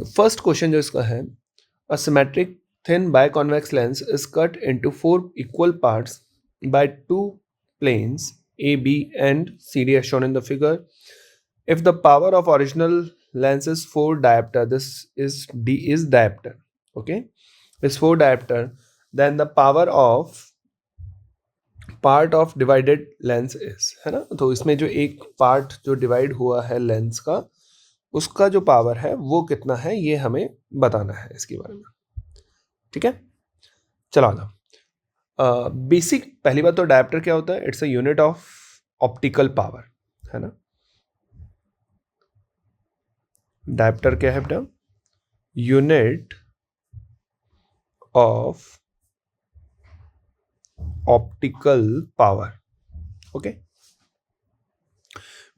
First question जो इसका है, a symmetric thin biconvex lens is cut into 4 equal parts by 2 planes A, B and CD as shown in the figure. If the power of original lens is 4 diopter, this is diopter, okay, is 4 diopter, then the power of part of divided lens is, है ना। तो इसमें जो एक part जो divide हुआ है lens का, उसका जो पावर है वो कितना है, ये हमें बताना है इसके बारे में। ठीक है, चलो ना। बेसिक पहली बात तो डायप्टर क्या होता है, it's a unit of optical power, है ना। डायप्टर क्या है बेटा, unit of optical power, okay.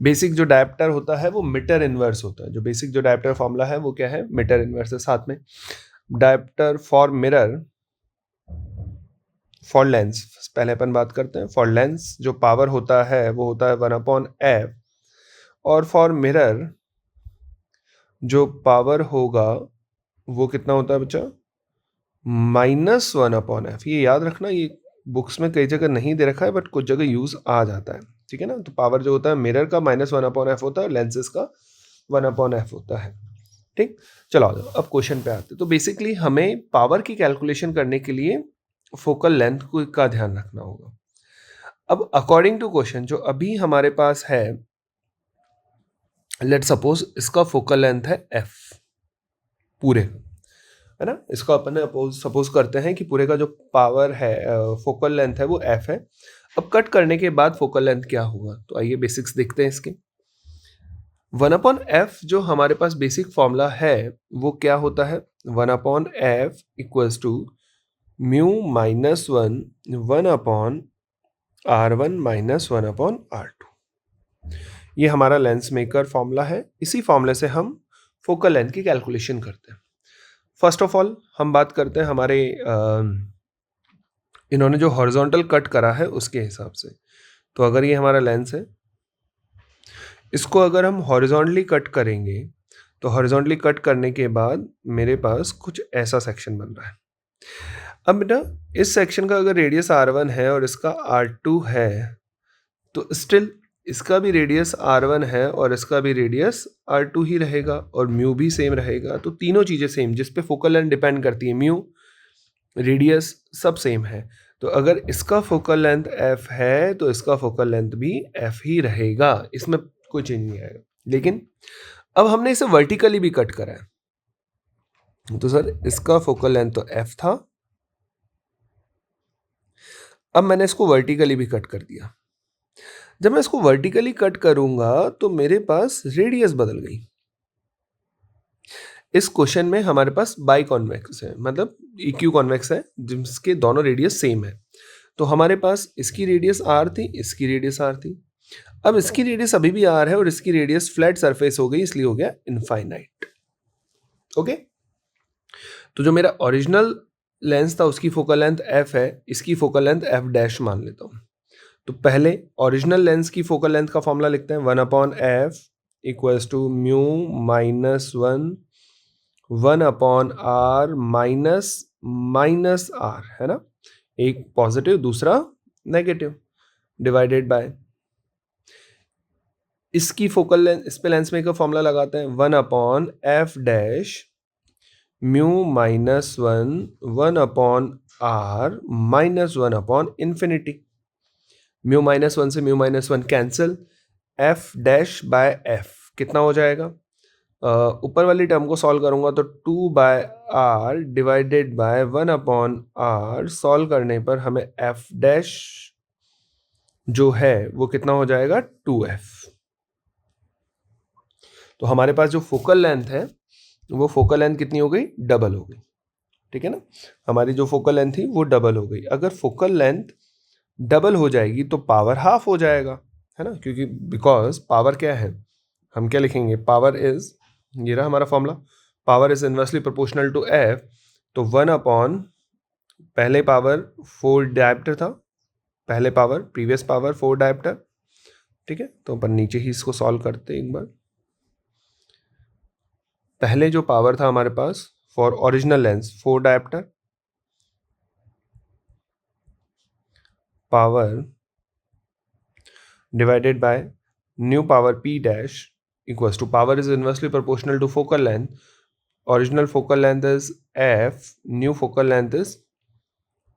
Basic जो डायप्टर होता है वो मीटर इनवर्स होता है। जो बेसिक जो डायप्टर फॉर्मूला है वो क्या है, मीटर इनवर्स है। साथ में dioptre for mirror, for Lenz पहले अपन बात करते हैं। फॉर लेंस जो पावर होता है वो होता है 1/f, और फॉर मिरर जो पावर होगा वो कितना होता है बच्चा, -1/f। ये याद रखना, ये बुक्स में कई जगह नहीं दे रखा है बट कुछ जगह यूज आ जाता है, ठीक है ना। तो पावर जो होता है मिरर का -1/f होता है, लेंसेज का 1/f होता है। ठीक, चलो आ जाओ अब क्वेश्चन पे आते हैं। तो बेसिकली हमें पावर की कैलकुलेशन करने के लिए फोकल लेंथ को का ध्यान रखना होगा। अब अकॉर्डिंग टू क्वेश्चन जो अभी हमारे पास है, लेट सपोज इसका फोकल लेंथ है f पूरे, है ना। इसको अपन सपोज करते हैं कि पूरे का जो पावर है, फोकल लेंथ है वो f है। अब कट करने के बाद फोकल लेंथ क्या होगा, तो आइए बेसिक्स देखते हैं इसके। 1/f जो हमारे पास बेसिक फॉर्मूला है वो क्या होता है, 1/f equals to mu -1 1/r1 -1/r2। ये हमारा लेंस मेकर फॉर्मूला है। इसी फॉर्मूले से हम फोकल लेंथ की कैलकुलेशन करते हैं। फर्स्ट ऑफ ऑल हम बात करते हैं हमारे इन्होंने जो हॉरिजॉन्टल कट करा है उसके हिसाब से। तो अगर ये हमारा लेंस है, इसको अगर हम हॉरिजॉन्टली कट करेंगे तो हॉरिजॉन्टली कट करने के बाद मेरे पास कुछ ऐसा सेक्शन बन रहा है। अब बेटा इस सेक्शन का अगर रेडियस r1 है और इसका r2 है, तो स्टिल इसका भी रेडियस r1 है और इसका भी रेडियस r2 ही रहेगा और म्यू भी सेम रहेगा। तो तीनों चीज़ें सेम, जिस पे फोकल लेंथ डिपेंड करती है, म्यू, रेडियस, सब सेम है। तो अगर इसका फोकल लेंथ f है तो इसका फोकल लेंथ भी f ही रहेगा, इसमें कोई चेंज नहीं आएगा। लेकिन अब हमने इसे वर्टिकली भी कट करा है, तो सर इसका फोकल लेंथ तो f था, अब मैंने इसको वर्टिकली भी कट कर दिया। जब मैं इसको वर्टिकली कट करूंगा तो मेरे पास रेडियस बदल गई। इस क्वेश्चन में हमारे पास बाई कॉन्वेक्स है, मतलब इक्यू कॉन्वेक्स है जिसके दोनों रेडियस सेम है। तो हमारे पास इसकी रेडियस r थी, इसकी रेडियस r थी। अब इसकी रेडियस अभी भी r है और इसकी रेडियस फ्लैट सरफेस हो गई, इसलिए हो गया इनफाइनाइट। ओके, तो जो मेरा ओरिजिनल लेंस था उसकी फोकल लेंथ f है, इसकी फोकल लेंथ f' मान लेता हूँ। तो पहले ओरिजिनल लेंस की फोकल लेंथ का फॉर्मूला लिखते हैं, 1/f equals to mu -1 1/r है ना, एक पॉजिटिव दूसरा नेगेटिव, डिवाइडेड बाय इसकी फोकल लेंथ, इस पे लेंस मेकर फॉर्मूला लगाते हैं, 1/f' mu -1 1/r -1/infinity। Mu -1 से म्यू -1 कैंसिल, f' कितना हो जाएगा, ऊपर वाली टर्म को सॉल्व करूंगा तो 2/r divided by 1/r, solve करने पर हमें f' जो है वो कितना हो जाएगा, 2f। तो हमारे पास जो फोकल लेंथ है वो फोकल लेंथ कितनी हो गई, डबल हो गई। ठीक है ना, हमारी जो फोकल लेंथ थी वो डबल हो गई। अगर फोकल लेंथ डबल हो जाएगी तो पावर हाफ हो जाएगा, है ना, क्योंकि बिकॉज पावर क्या है, हम क्या लिखेंगे, पावर इज, ये रहा हमारा formula, power is inversely proportional to f। तो 1/, पहले पावर 4 डायप्टर था, पहले पावर प्रीवियस पावर 4 डायप्टर। ठीक है, तो अपन नीचे ही इसको सॉल्व करते एक बार। पहले जो पावर था हमारे पास for original lens 4 dioptre, power divided by new power p dash equals to power is inversely proportional to focal length. Original focal length is f, new focal length is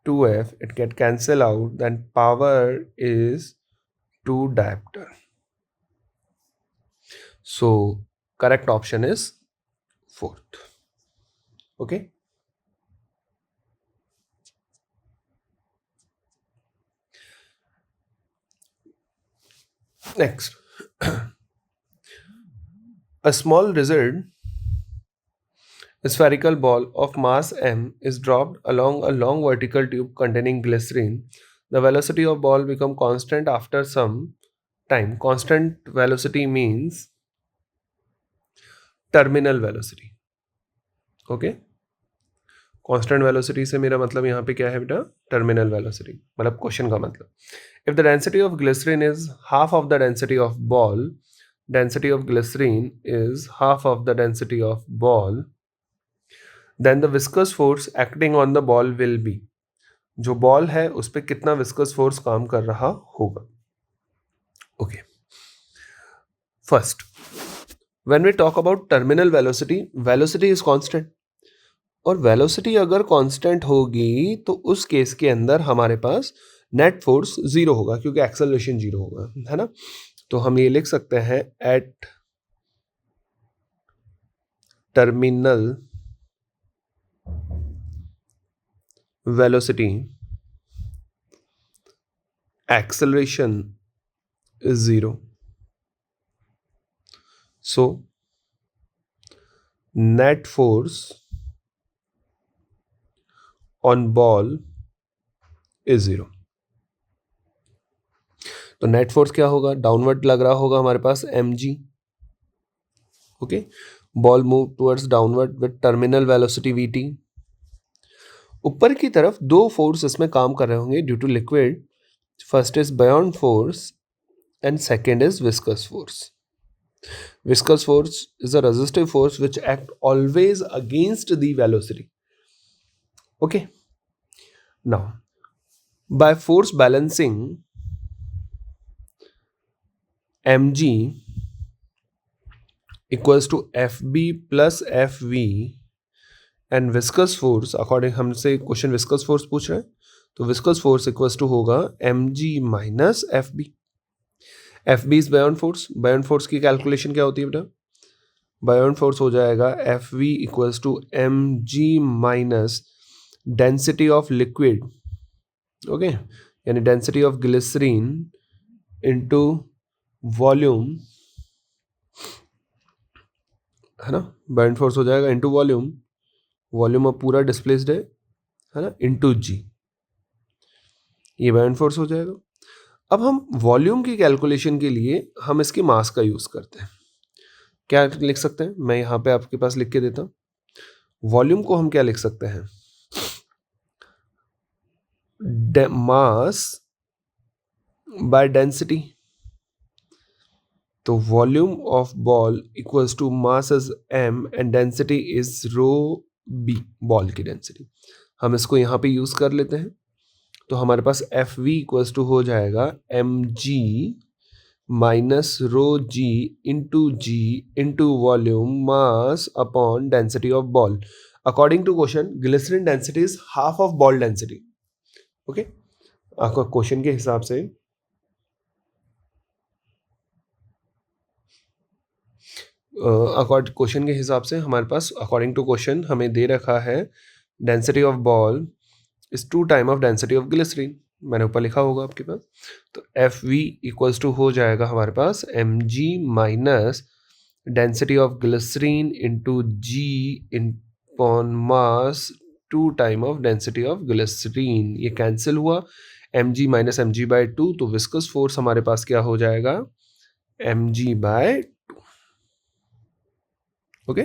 2f. It get cancel out, then power is 2 diopter. So correct option is fourth. Okay. Next, a small result spherical ball of mass m is dropped along a long vertical tube containing glycerine. The velocity of ball become constant after some time. Constant velocity means terminal velocity. Okay. Constant velocity से मेरा मतलब यहाँ पे क्या है बेटा, terminal velocity, मतलब question का मतलब if the density of glycerine is half of the density of ball, density of glycerine is half of the density of ball, then the viscous force acting on the ball will be, जो ball है उस पर कितना viscous force काम कर रहा होगा. Okay, first when we talk about terminal velocity, velocity is constant, और वेलोसिटी अगर कांस्टेंट होगी तो उस केस के अंदर हमारे पास नेट फोर्स जीरो होगा क्योंकि एक्सेलरेशन जीरो होगा, है ना. तो हम ये लिख सकते हैं at terminal velocity acceleration is zero. So net force on ball is zero. तो नेट फोर्स क्या होगा, डाउनवर्ड लग रहा होगा हमारे पास mg. Okay, ball move towards downward with terminal velocity vt. ऊपर की तरफ दो फोर्स इसमें काम कर रहे होंगे due to liquid. First is buoyant force and second is viscous force. Viscous force is a resistive force which act always against the velocity. Okay. Now, by force balancing, mg equals to fb plus fv and viscous force according हमसे question viscous force पूछ रहे हैं, तो viscous force equals to होगा mg minus fb. fb is buoyant force. Buoyant force की calculation क्या होती है बेटा, बायोंड फोर्स हो जाएगा fv equals to mg minus density of liquid. Okay, यानी density of glycerine into volume, है ना. बायोंड फोर्स हो जाएगा इनटू वॉल्यूम, वॉल्यूम अब पूरा डिस्प्लेस्ड है ना, इनटू जी, ये बायोंड फोर्स हो जाएगा. अब हम वॉल्यूम की कैलकुलेशन के लिए हम इसके मास का यूज करते हैं. क्या लिख सकते हैं, मैं यहाँ पे आपके पास लिख के देता हूँ. वॉल्यूम को हम क्या लिख सकते हैं, मास बाय डेंसिटी. तो volume of ball equals to mass is m and density is rho b, ball की डेंसिटी. हम इसको यहाँ पे यूज कर लेते हैं. तो हमारे पास एफ वी इक्वल्स टू हो जाएगा mg minus rho g into volume mass upon density of ball. According to question glycerine density is half of ball density. Okay, आपका क्वेश्चन के हिसाब से क्वेश्चन के हिसाब से हमारे पास अकॉर्डिंग टू क्वेश्चन हमें दे रखा है density of ball is 2 time of density of glycerine. मैंने ऊपर लिखा होगा आपके पास. तो एफ वी इक्वल्स टू हो जाएगा हमारे पास m g minus density of glycerine into g upon mass 2 time of density of glycerine. ये कैंसिल हुआ, m g minus m g by 2. तो विस्कस फोर्स हमारे पास क्या हो जाएगा, एम जी बाय 2. ओके,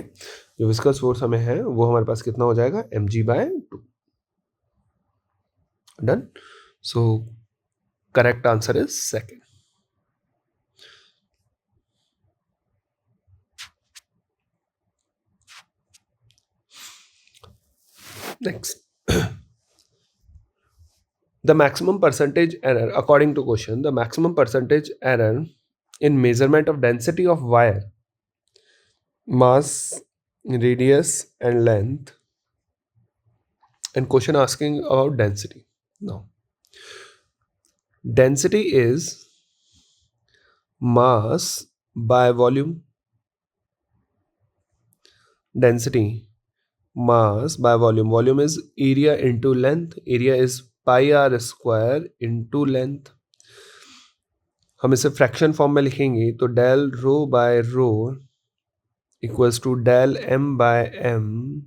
जो विस्कस फोर्स हमें है वो हमारे पास कितना हो जाएगा, m g by 2. Done. So correct answer is second. Next, the maximum percentage error, according to question, the maximum percentage error in measurement of density of wire, mass, radius, and length, and question asking about density. Now, density is mass by volume. Density, mass by volume. Volume is area into length. Area is pi r square into length. हम इसे fraction form में लिखेंगे तो del rho by rho equals to del m by m,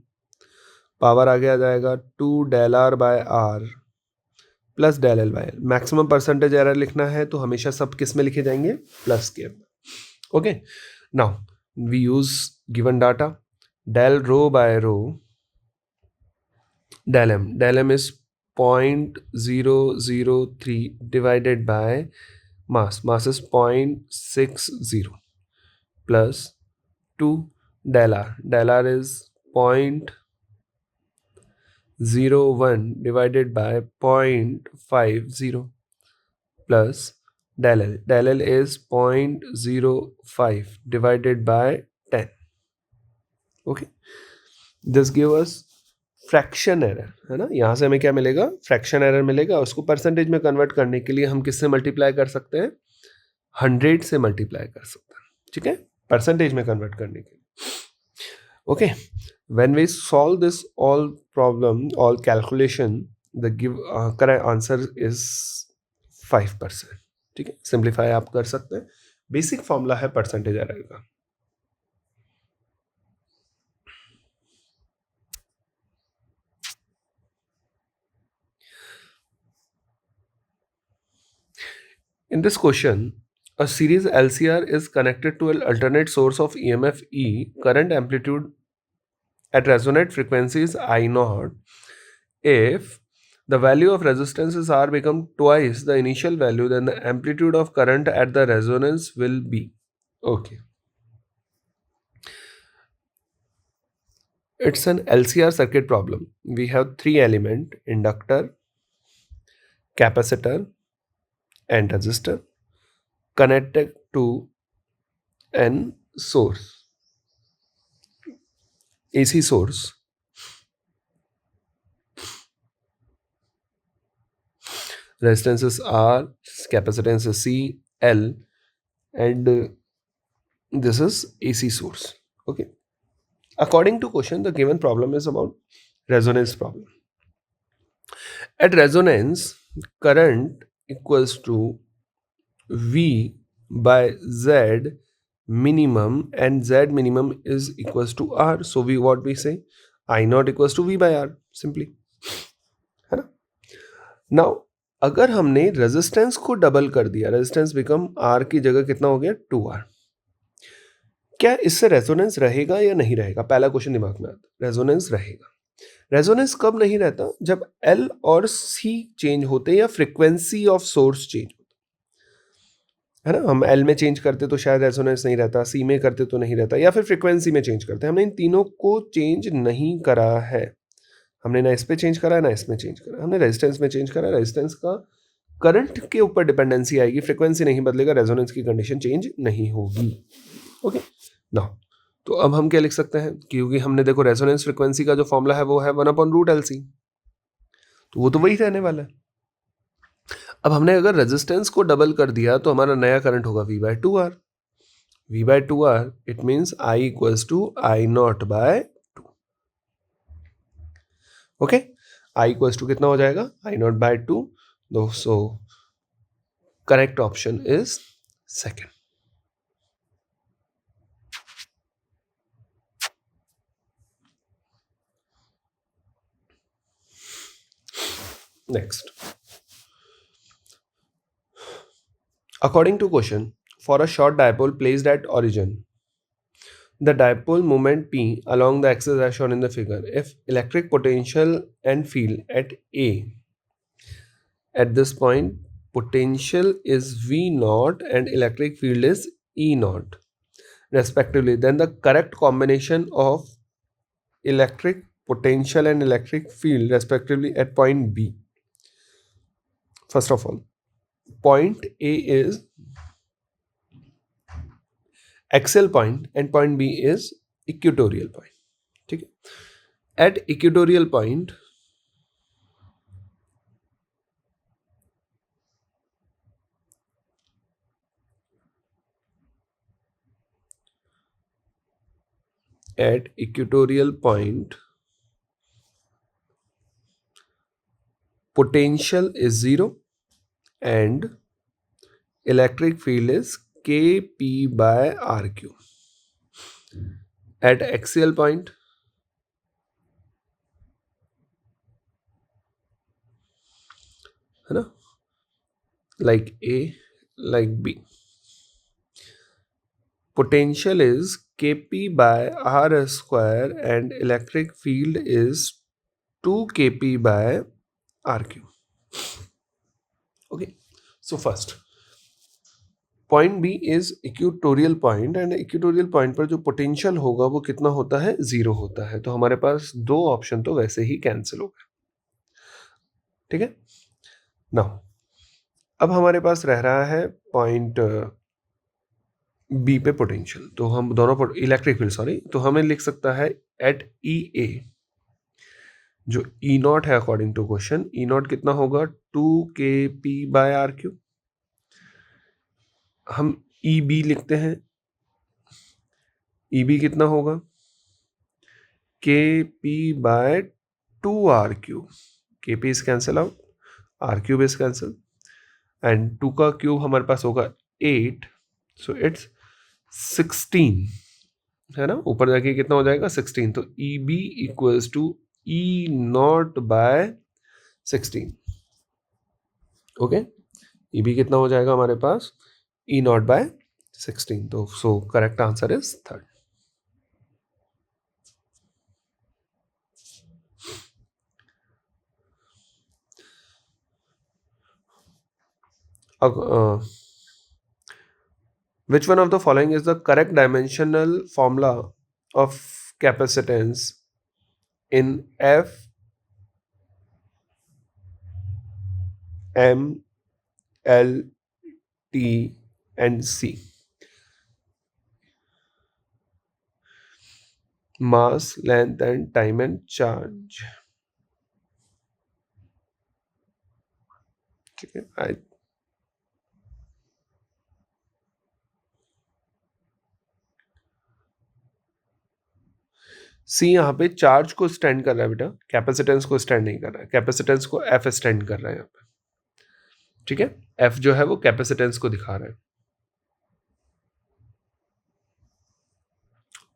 power आगे आ जाएगा 2 del r by r plus del l by l. Maximum percentage error लिखना है तो हमेशा सब किस में लिखे जाएंगे? Plus k. Okay, now we use given data. Del rho by rho del m is 0.003 divided by mass is 0.60 plus 2 del r is 0.01 divided by 0.50 plus del l is 0.05 divided by 10. Okay, this gives us fraction error, है ना. यहाँ से हमें क्या मिलेगा? Fraction error मिलेगा. उसको percentage में कन्वर्ट करने के लिए हम किससे मल्टीप्लाई कर सकते हैं? 100 से मल्टीप्लाई कर सकते हैं. ठीक है, परसेंटेज में कन्वर्ट करने के लिए. Okay, when we solve this all problem, all calculation, the give correct answer is 5%. ठीक है, सिंप्लीफाई आप कर सकते हैं. बेसिक फॉर्मूला है परसेंटेज एरर का. In this question, a series LCR is connected to an alternate source of EMF E, current amplitude at resonant frequencies I0. If the value of resistances R become twice the initial value, then the amplitude of current at the resonance will be. Okay. It's an LCR circuit problem. We have 3 elements: inductor, capacitor, and resistor connected to an source, AC source. Resistance is R, capacitance is C, L, and this is AC source. Okay. According to question, the given problem is about resonance problem. At resonance, current equals to V by Z minimum, and Z minimum is equals to R. So what we say? I naught equals to V by R simply, है ना. Now अगर हमने resistance को double कर दिया, resistance become R की जगह कितना हो गया? 2R. क्या इससे रेजोनेंस रहेगा या नहीं रहेगा? पहला क्वेश्चन दिमाग में आता है. रेजोनेंस रहेगा. रेजोनेंस कब नहीं रहता? जब L और C चेंज होते या फ्रीक्वेंसी ऑफ सोर्स चेंज होता है ना. हम L में चेंज करते तो शायद रेजोनेंस नहीं रहता, C में करते तो नहीं रहता, या फिर फ्रीक्वेंसी में चेंज करते. हमने इन तीनों को चेंज नहीं करा है. हमने ना इस पे चेंज करा है ना इसमें चेंज करा. हमने रेजिस्टेंस में चेंज करा. रेजिस्टेंस का करंट के ऊपर डिपेंडेंसी आएगी, फ्रीक्वेंसी नहीं बदलेगा, रेजोनेंस की कंडीशन चेंज नहीं होगी. ओके, ना तो अब हम क्या लिख सकते हैं? क्योंकि हमने देखो रेजोनेंस फ्रीक्वेंसी का जो फॉर्मूला है वो है 1/√LC, तो वो तो वही रहने वाला है. अब हमने अगर रेजिस्टेंस को डबल कर दिया तो हमारा नया करंट होगा V/2R. V/2R it means I equals to I0/2. Okay, I equals to कितना हो जाएगा? I0/2. So correct option is second. Next, according to question, for a short dipole placed at origin, the dipole moment P along the axis as shown in the figure, if electric potential and field at A at this point, potential is V0 and electric field is E0 respectively, then the correct combination of electric potential and electric field respectively at point B. First of all, point A is axial point and point B is equatorial point. ठीक है, at equatorial point potential is 0 and electric field is Kp by Rq. At axial point, है ना, like A, like B, potential is Kp by R square and electric field is 2 Kp by Rq. Okay, so first point B is equatorial point and equatorial point पर जो potential होगा वो कितना होता है, 0 होता है. तो हमारे पास दो ऑप्शन तो वैसे ही कैंसिल हो गए. ठीक है, नाउ अब हमारे पास रह रहा है पॉइंट बी पे पोटेंशियल. तो हम दोनों इलेक्ट्रिक फील्ड, सॉरी, तो हमें लिख सकता है एट ई ए जो ई नॉट है according to question, E naught कितना होगा 2 Kp बाय आर क्यू. हम ई बी लिखते हैं, ई बी कितना होगा Kp by 2 Kp is cancel out, r cube is cancel and 2 का क्यूब हमारे पास होगा 8, सो इट्स 16, है ना. ऊपर जाके कितना हो जाएगा 16. तो E B equals to E naught by 16. Okay, E B कितना हो जाएगा हमारे पास ई नॉट बाय 16. तो so correct answer is third. Which one of the following is the correct dimensional formula of capacitance in F, M, L, T and C? Mass, length and time and charge. ठीक है, सी यहाँ पे charge को stand कर रहा है बेटा, capacitance को स्टैंड नहीं कर रहा है. कैपेसिटेंस को एफ स्टैंड कर रहा है यहाँ पे. ठीक है, एफ जो है वो कैपेसिटेंस को दिखा रहा है.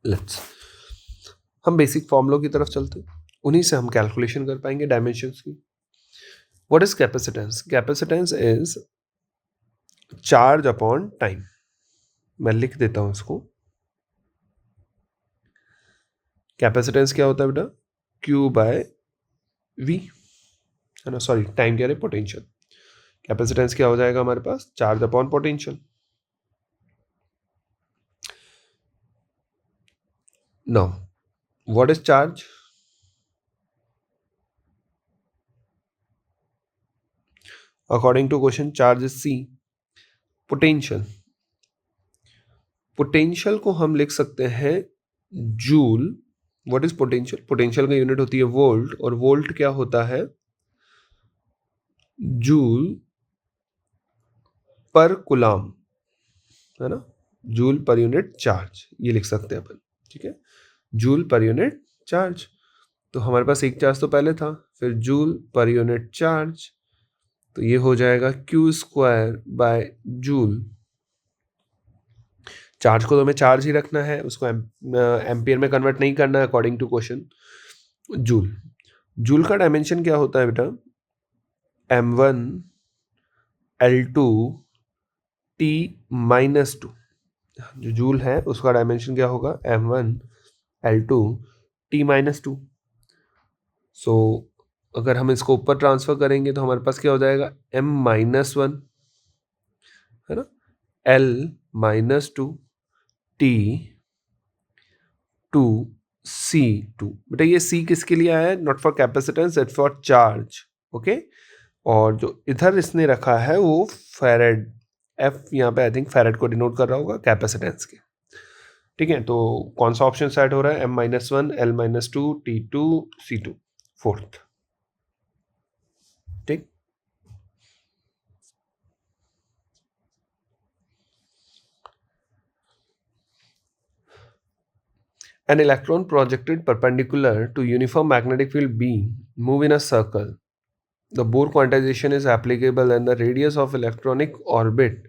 लेट्स हम बेसिक फॉर्मूलों की तरफ चलते हैं, उन्हीं से हम कैलकुलेशन कर पाएंगे डायमेंशंस की. What is capacitance? Capacitance is charge upon time. मैं लिख देता हूं इसको. कैपेसिटेंस क्या होता है बेटा? Q बाय V, है ना, सॉरी टाइम कह रहे पोटेंशियल. कैपेसिटेंस क्या हो जाएगा हमारे पास? Charge upon potential. Now what is charge? According to question charge is C. Potential, potential को हम लिख सकते हैं joule. What is potential? Potential का यूनिट होती है वोल्ट, और वोल्ट क्या होता है? जूल पर कूलम, है ना, जूल पर यूनिट चार्ज, ये लिख सकते हैं अपन. ठीक है, जूल पर यूनिट चार्ज. तो हमारे पास एक चार्ज तो पहले था, फिर जूल पर यूनिट चार्ज, तो ये हो जाएगा Q square by joule. Charge को तो हमें चार्ज ही रखना है, उसको एम्पियर में कन्वर्ट नहीं करना है according to question. Joule, joule का डायमेंशन क्या होता है बेटा? M1 L2 T minus 2. जो जूल है उसका डायमेंशन क्या होगा? M1 L2 T minus 2. सो अगर हम इसको ऊपर ट्रांसफर करेंगे तो हमारे पास क्या हो जाएगा? M माइनस 1, है ना, L माइनस 2 T 2 C2। बेटा ये C किसके लिए आया है? Not for capacitance, it for charge. Okay, और जो इधर इसने रखा है वो फैरेड, F यहाँ पे आई थिंक फैरेड को डिनोट कर रहा होगा कैपेसिटेंस के। ठीक है, तो कौन सा ऑप्शन सेट हो रहा है? M-1, L-2, T2, C2, fourth. ठीक, an electron projected perpendicular to uniform magnetic field B move in a circle. The Bohr quantization is applicable and the radius of electronic orbit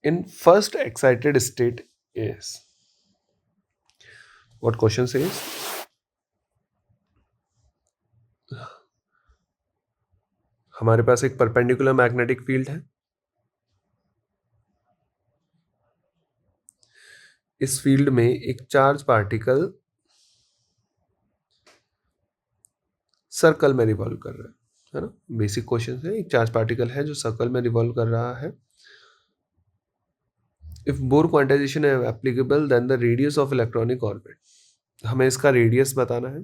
in first excited state is. What question says? हमारे पास एक perpendicular magnetic field है, इस field में एक charge particle circle में revolve कर रहा है ना? बेसिक क्वेश्चन है, एक चार्ज पार्टिकल है जो सर्कल में रिवॉल्व कर रहा है। इफ बोर क्वांटाइजेशन है applicable then the radius of electronic orbit, हमें इसका रेडियस बताना है,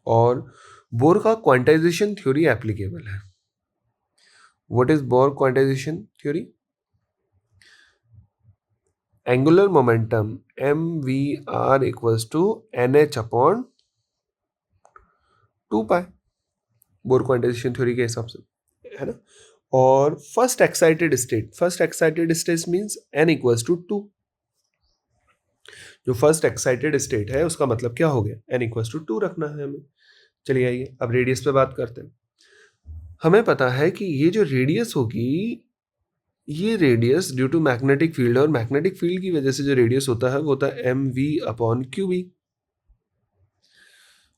और बोर का क्वांटाइजेशन थ्योरी एप्लीकेबल है। What is Bohr quantization theory? Angular momentum mvr equals to nh upon 2 pi, Bohr quantization theory के हिसाब से, है ना? और first excited state means n equals to 2। जो फर्स्ट एक्साइटेड स्टेट है उसका मतलब क्या हो गया? n इक्वल्स टू 2 रखना है हमें। चलिए आइए अब रेडियस पे बात करते हैं। हमें पता है कि ये जो रेडियस होगी, ये radius due to magnetic field, और मैग्नेटिक फील्ड की वजह से जो रेडियस होता है वो होता है mv अपॉन qb।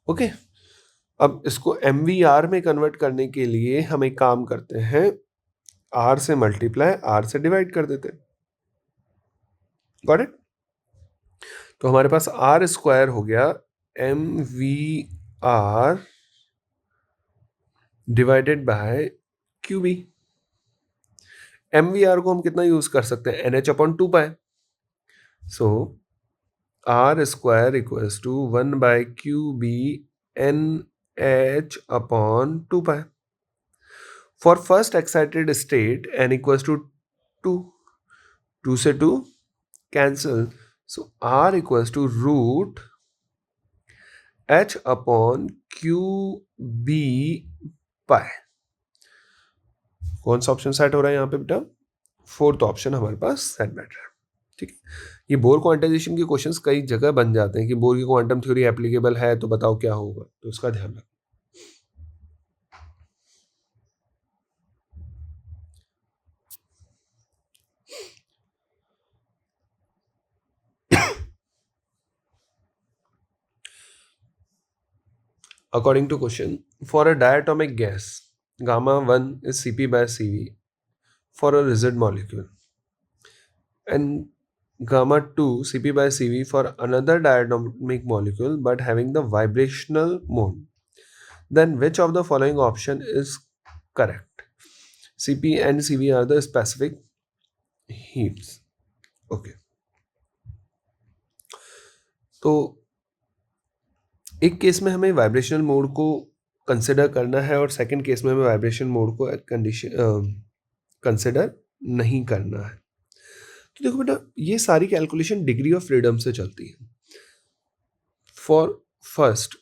ओके, अब इसको mvr में कन्वर्ट करने के लिए हम एक काम करते हैं, r से मल्टीप्लाई r से डिवाइड कर देते हैं। Got it? तो हमारे पास r स्क्वायर हो गया mvr divided by qb। mvr को हम कितना यूज कर सकते हैं? nh upon 2 pi. So r square equals to 1 by qb nh upon 2 pi. For first excited state n equals to 2, 2 से 2 cancel, so r equals to root h upon qb pi. कौन सा option set हो रहा है यहाँ पे बेटा? Fourth option हमारे पास सेट बैठ रहा है। ठीक है, ये बोर क्वांटाइजेशन के क्वेश्चंस कई जगह बन जाते हैं कि बोर की क्वांटम थ्योरी एप्लीकेबल है तो बताओ क्या होगा, तो उसका ध्यान रखो। According to question, for a diatomic gas, gamma 1 is Cp by Cv for a rigid molecule, and gamma 2 Cp by Cv for another diatomic molecule but having the vibrational mode. Then which of the following option is correct? Cp and Cv are the specific heats. Okay. तो एक case में हमें vibrational mode को consider करना है और second case में हमें वाइब्रेशन मोड को कंसिडर नहीं करना है। तो देखो बेटा, ये सारी कैलकुलेशन डिग्री ऑफ फ्रीडम से चलती है। For first,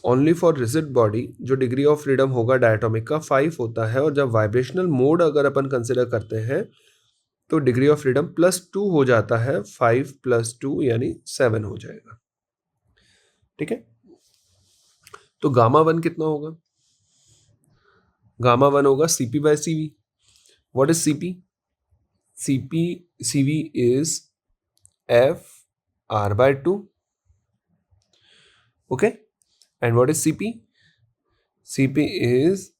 only for rigid body जो डिग्री ऑफ फ्रीडम होगा डायटोमिक का 5 होता है, और जब वाइब्रेशनल मोड अगर अपन कंसिडर करते हैं तो डिग्री ऑफ फ्रीडम +2 हो जाता है, 5 + 2 यानी 7 हो जाएगा। ठीक है, तो गामा 1 कितना होगा? गामा 1 होगा Cp by Cv। What is Cp? Cv is f r by 2। okay, and what is Cp? Cp is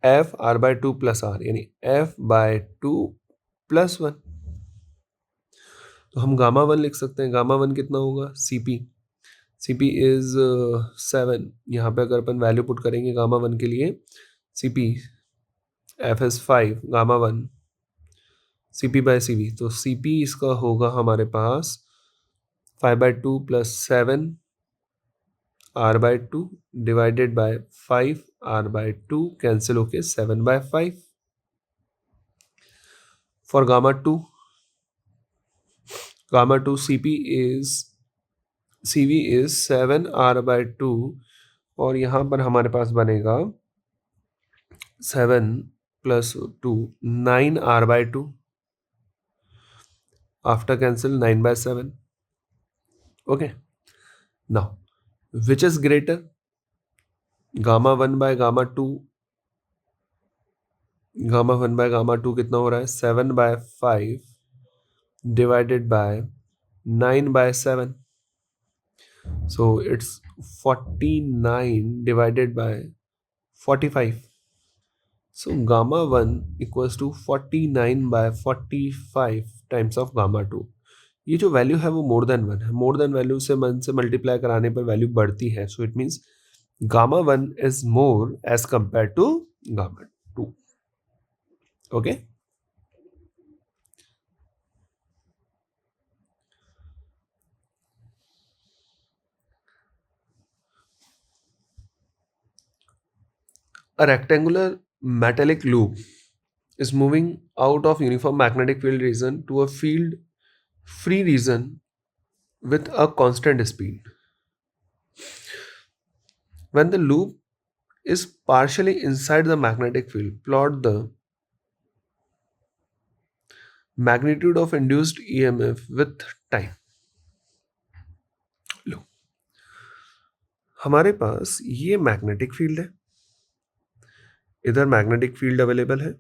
f r by 2 plus r, यानी f by 2 plus 1। तो हम गामा 1 लिख सकते हैं। गामा 1 कितना होगा? Cp is 7। यहाँ पे अगर अपन वैल्यू पुट करेंगे गामा 1 के लिए, Cp f is 5, gamma 1 Cp by Cv, तो Cp इसका होगा हमारे पास 5/2 plus 7 r/2 divided by 5 r/2 cancel होके 7/5. For gamma 2 CV is 7 r/2 और यहाँ पर हमारे पास बनेगा 7 plus 2 9 r/2. After cancel 9/7. Okay. Now, which is greater? Gamma 1 by gamma 2. Gamma 1 by gamma 2 कितना हो रहा है? 7/5 divided by 9/7. So it's 49 divided by 45. So gamma 1 equals to 49/45 times of gamma 2. ये जो वैल्यू है वो मोर देन 1 है. More than value से 1 से मल्टीप्लाई कराने पर वैल्यू बढ़ती है. So it means gamma 1 is more as compared to gamma 2. Okay. A rectangular metallic loop is moving out of uniform magnetic field region to a field free region with a constant speed. When the loop is partially inside the magnetic field, plot the magnitude of induced EMF with time. लो, हमारे पास ये magnetic field है, इधर magnetic field available है.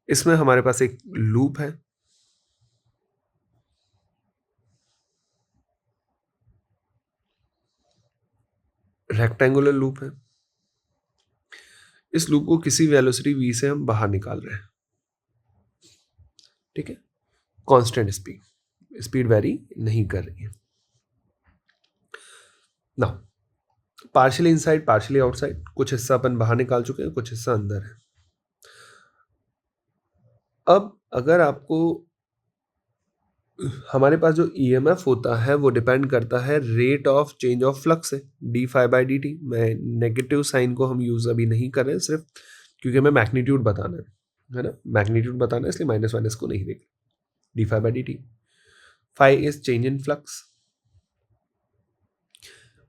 इसमें हमारे पास एक loop है. Rectangular loop है. इस लूप को किसी वेलोसिटी v से हम बाहर निकाल रहे हैं. ठीक है. कांस्टेंट स्पीड वेरी नहीं कर रही है. Now partially inside partially outside, कुछ हिस्सा अपन बाहर निकाल चुके हैं, कुछ हिस्सा अंदर है. अब अगर आपको हमारे पास जो ईएमएफ होता है वो डिपेंड करता है rate of change of flux से, d∅/dt. मैं नेगेटिव साइन को हम यूज अभी नहीं कर रहे हैं, सिर्फ क्योंकि हमें मैग्नीट्यूड बताना है ना, मैग्नीट्यूड बताना है, इसलिए माइनस माइनस को नहीं देख रहे. d∅/dt. Phi is change in flux.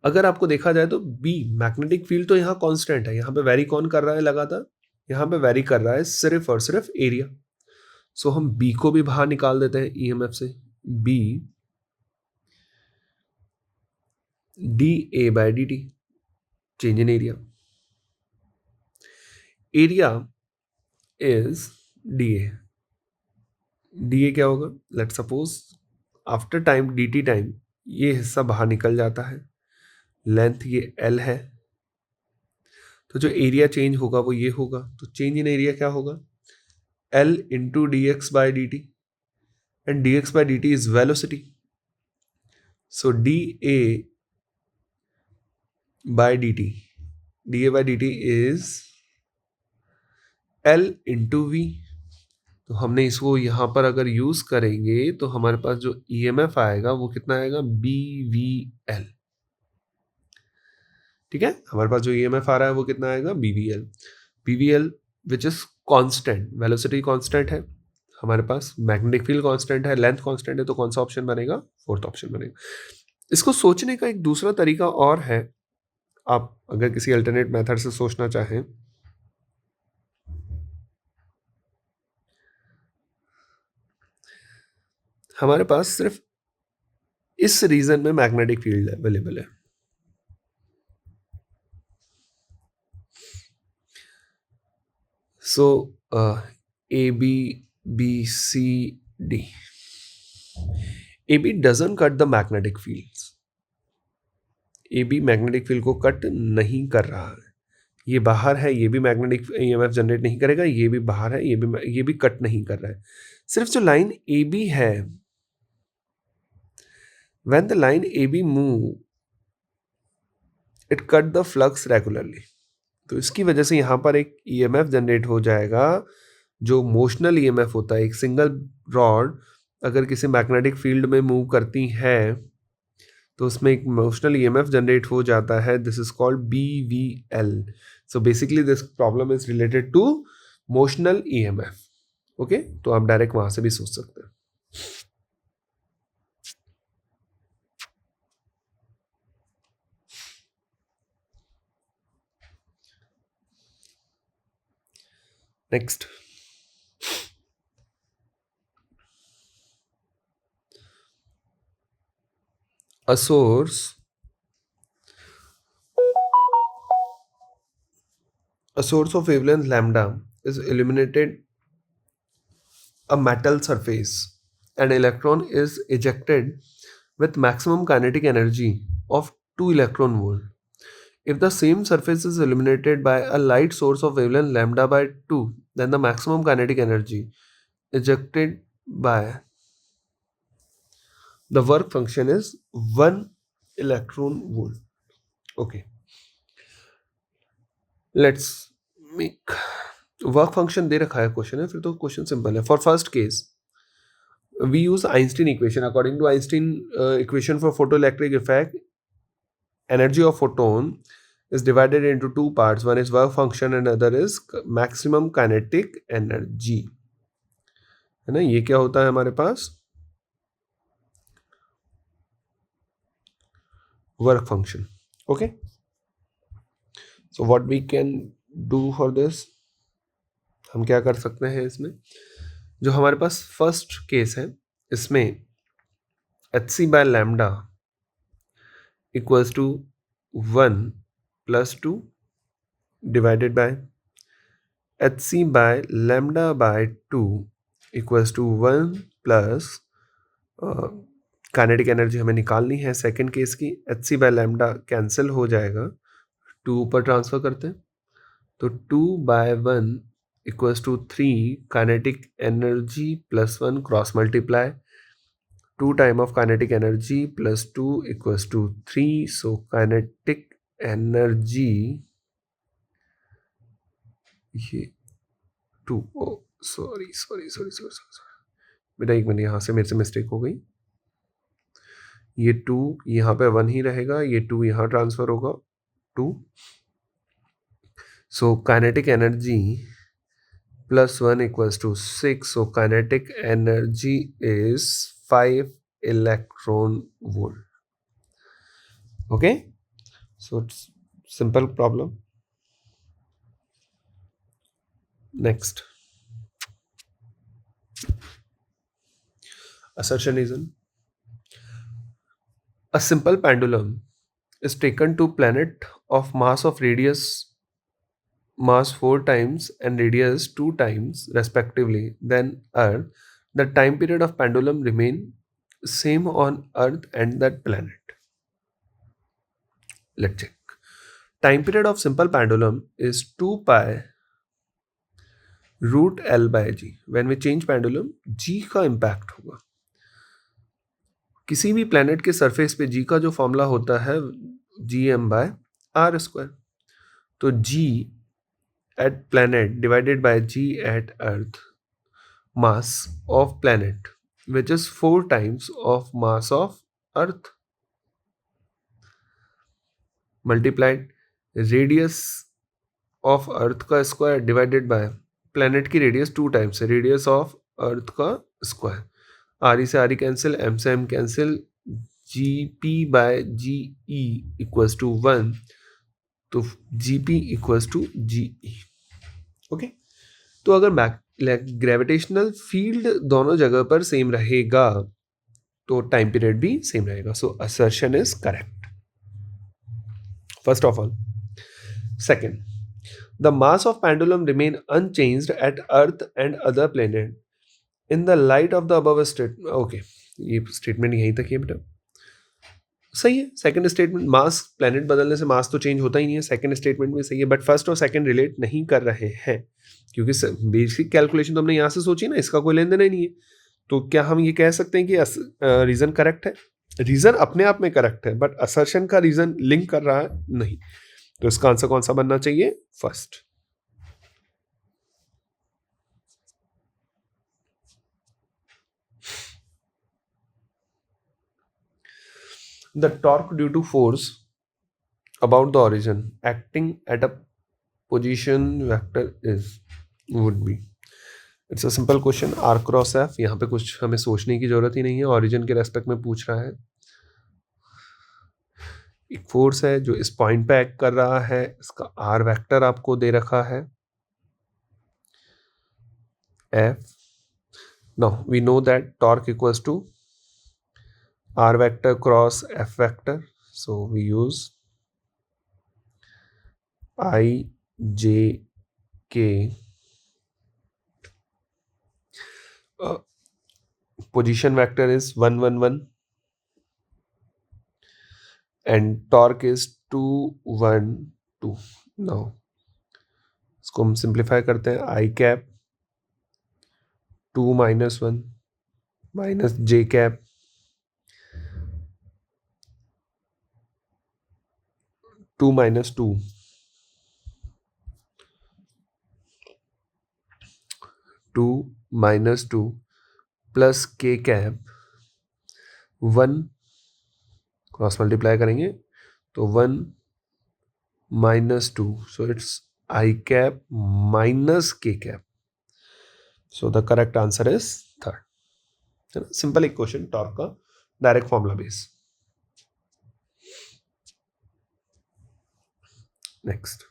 अगर आपको देखा जाए तो बी मैग्नेटिक फील्ड तो यहाँ कांस्टेंट है, यहाँ पे वेरी कौन कर रहा है लगातार? यहाँ पे वेरी कर रहा है सिर्फ और सिर्फ एरिया. सो हम बी को भी बाहर निकाल देते हैं ईएमएफ से. B dA/dt change in area. Area is dA. dA क्या होगा? Let suppose after time dt time ये हिस्सा बाहर निकल जाता है. लेंथ ये L है, तो जो एरिया चेंज होगा वो ये होगा. तो चेंज इन एरिया क्या होगा? L into dx/dt, and dx/dt is velocity. So dA/dt is L into v. तो हमने इसको यहाँ पर अगर यूज करेंगे तो हमारे पास जो EMF आएगा वो कितना आएगा? BVL. ठीक है. हमारे पास जो EMF आ रहा है वो कितना आएगा? BVL which is constant. Velocity constant है हमारे पास, मैग्नेटिक फील्ड कांस्टेंट है, लेंथ कांस्टेंट है. तो कौन सा ऑप्शन बनेगा? फोर्थ ऑप्शन बनेगा. इसको सोचने का एक दूसरा तरीका और है. आप अगर किसी अल्टरनेट मेथड से सोचना चाहें, हमारे पास सिर्फ इस रीजन में मैग्नेटिक फील्ड अवेलेबल है. सो AB, BC, D. AB doesn't cut the magnetic fields. AB magnetic field को कट नहीं कर रहा है. ये बाहर है, ये भी मैग्नेटिक EMF जनरेट नहीं करेगा. ये भी बाहर है, ये भी कट नहीं कर रहा है. सिर्फ जो लाइन AB है, when the line AB move, it cut the flux regularly. तो इसकी वजह से यहाँ पर एक EMF जनरेट हो जाएगा जो मोशनल ईएमएफ होता है, एक सिंगल रॉड अगर किसी मैग्नेटिक फील्ड में मूव करती है तो उसमें एक मोशनल ईएमएफ जनरेट हो जाता है. This is called BVL. So basically this problem is related to motional EMF. Okay, तो आप डायरेक्ट वहां से भी सोच सकते हैं. Next, a source of wavelength lambda is illuminated a metal surface. An electron is ejected with maximum kinetic energy of 2 electron volt. If the same surface is illuminated by a light source of wavelength lambda by 2, then the maximum kinetic energy ejected by the work function is 1 electron volt. Okay, let's make work function दे रखा है question है, फिर तो question simple है. For first case we use Einstein equation. According to Einstein equation for photoelectric effect, energy of photon is divided into two parts. One is work function and other is maximum kinetic energy. है ना, ये क्या होता है हमारे पास? Work function. Okay, so what we can do for this, हम क्या कर सकते हैं इसमें? जो हमारे पास फर्स्ट केस है इसमें hc by lambda equals to 1 plus 2 divided by hc by lambda by 2 equals to 1 plus kinetic energy हमें निकालनी है सेकेंड केस की. hc by lambda कैंसिल हो जाएगा, 2 ऊपर ट्रांसफर करते हैं तो 2 by 1 equals to 3 kinetic energy plus 1 cross multiply 2 time of kinetic energy plus 2 equals to 3. So kinetic energy ये 2, oh sorry बेटा एक मिनट, यहाँ से मेरे से मिस्टेक हो गई. ये 2 यहाँ पे 1 ही रहेगा, ये 2 यहाँ ट्रांसफर होगा 2. So kinetic energy plus 1 equals to 6. So kinetic energy is 5 electron volt. Okay, so it's simple problem. Next, assertion is a simple pendulum is taken to planet of mass radius 4 times and radius 2 times respectively than Earth. The time period of pendulum remain same on Earth and that planet. Let's check. Time period of simple pendulum is 2 pi root L by G. When we change pendulum, G का impact होगा. किसी भी planet के surface पे G का जो formula होता है Gm by R square. तो G at planet divided by G at Earth, mass of planet, which is 4 times of mass of Earth, multiplied radius of Earth का square divided by planet की radius 2 times है radius of Earth का square. RE से RE cancel, M से M cancel, GP by GE equals to 1. तो GP equals to GE. Okay, तो अगर gravitational field दोनों जगह पर सेम रहेगा तो टाइम पीरियड भी सेम रहेगा. So assertion is correct, first of all. Second, the mass of pendulum remain unchanged at earth and other planet in the light of the above statement. Okay, ये statement यहीं तक है बेटा, सही है. Second statement, मास planet बदलने से मास तो चेंज होता ही नहीं है, सेकंड स्टेटमेंट में सही है. बट फर्स्ट और सेकंड रिलेट नहीं कर रहे हैं क्योंकि बेसिक कैलकुलेशन तो हमने यहाँ से सोची ना, इसका कोई लेन देन ही नहीं है. तो क्या हम ये कह सकते हैं कि रीजन करेक्ट है? रीजन अपने आप में करेक्ट है बट असर्शन का रीजन लिंक कर रहा है नहीं. तो इसका आंसर कौन सा बनना चाहिए? First. The torque due to force about the origin acting at a position vector is would be it's a simple question r cross F. यहाँ पे कुछ हमें सोचने की जरूरत ही नहीं है, ओरिजिन के रेस्पेक्ट में पूछ रहा है. एक फोर्स है जो इस पॉइंट पे एक्ट कर रहा है, इसका आर वेक्टर आपको दे रखा है F. Now we know that torque equals to r vector cross F vector, so we use I J K position vector is 1 1 1 and torque is 2 1 2. now इसको हम सिंप्लीफाई करते हैं. I cap 2 minus 1 minus J cap 2 minus 2 2 minus 2 plus K cap 1 cross multiply करेंगे तो 1 minus 2, so it's I cap minus K cap. So the correct answer is third. Simple एक question torque का direct formula base. Next,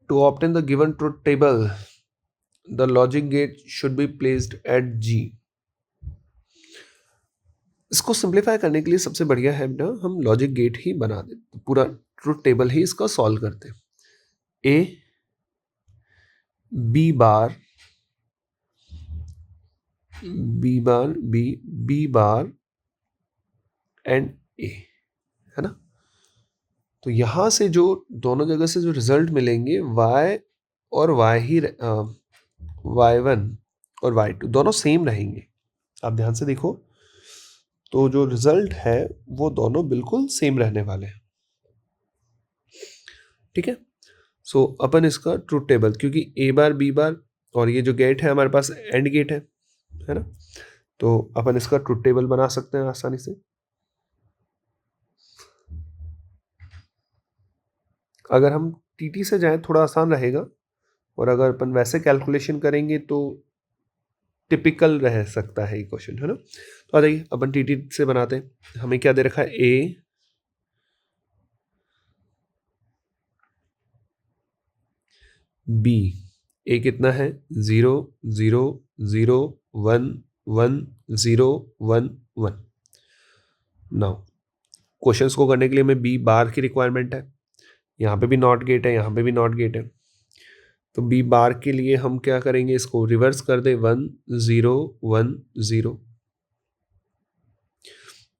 to obtain the given truth table the logic gate should be placed at G. इसको simplify करने के लिए सबसे बढ़िया है ना, हम लॉजिक गेट ही बना देते, पूरा ट्रुथ टेबल ही इसका सॉल्व करते. A b bar b bar b bar and a, है ना. तो यहां से जो दोनों जगह से जो रिजल्ट मिलेंगे y और y ही y1 और y2 दोनों सेम रहेंगे. आप ध्यान से देखो तो जो रिजल्ट है वो दोनों बिल्कुल सेम रहने वाले हैं. ठीक है. सो अपन इसका ट्रुथ टेबल, क्योंकि ए बार बी बार और ये जो गेट है हमारे पास एंड गेट है ना, तो अपन इसका ट्रुथ टेबल बना सकते हैं आसानी से. अगर हम टीटी से जाएं थोड़ा आसान रहेगा, और अगर अपन वैसे कैलकुलेशन करेंगे तो टिपिकल रह सकता है ये क्वेश्चन, है ना. तो आ जाइए अपन टीटी से बनाते हैं. हमें क्या दे रखा है, ए बी. ए कितना है, 0 0 0 1 1 0 1 1. नाउ क्वेश्चंस को करने के लिए हमें बी बार की रिक्वायरमेंट है. यहाँ पे भी नॉट गेट है, यहाँ पे भी नॉट गेट है. तो बी बार के लिए हम क्या करेंगे, इसको रिवर्स कर दे 1 0 1 0.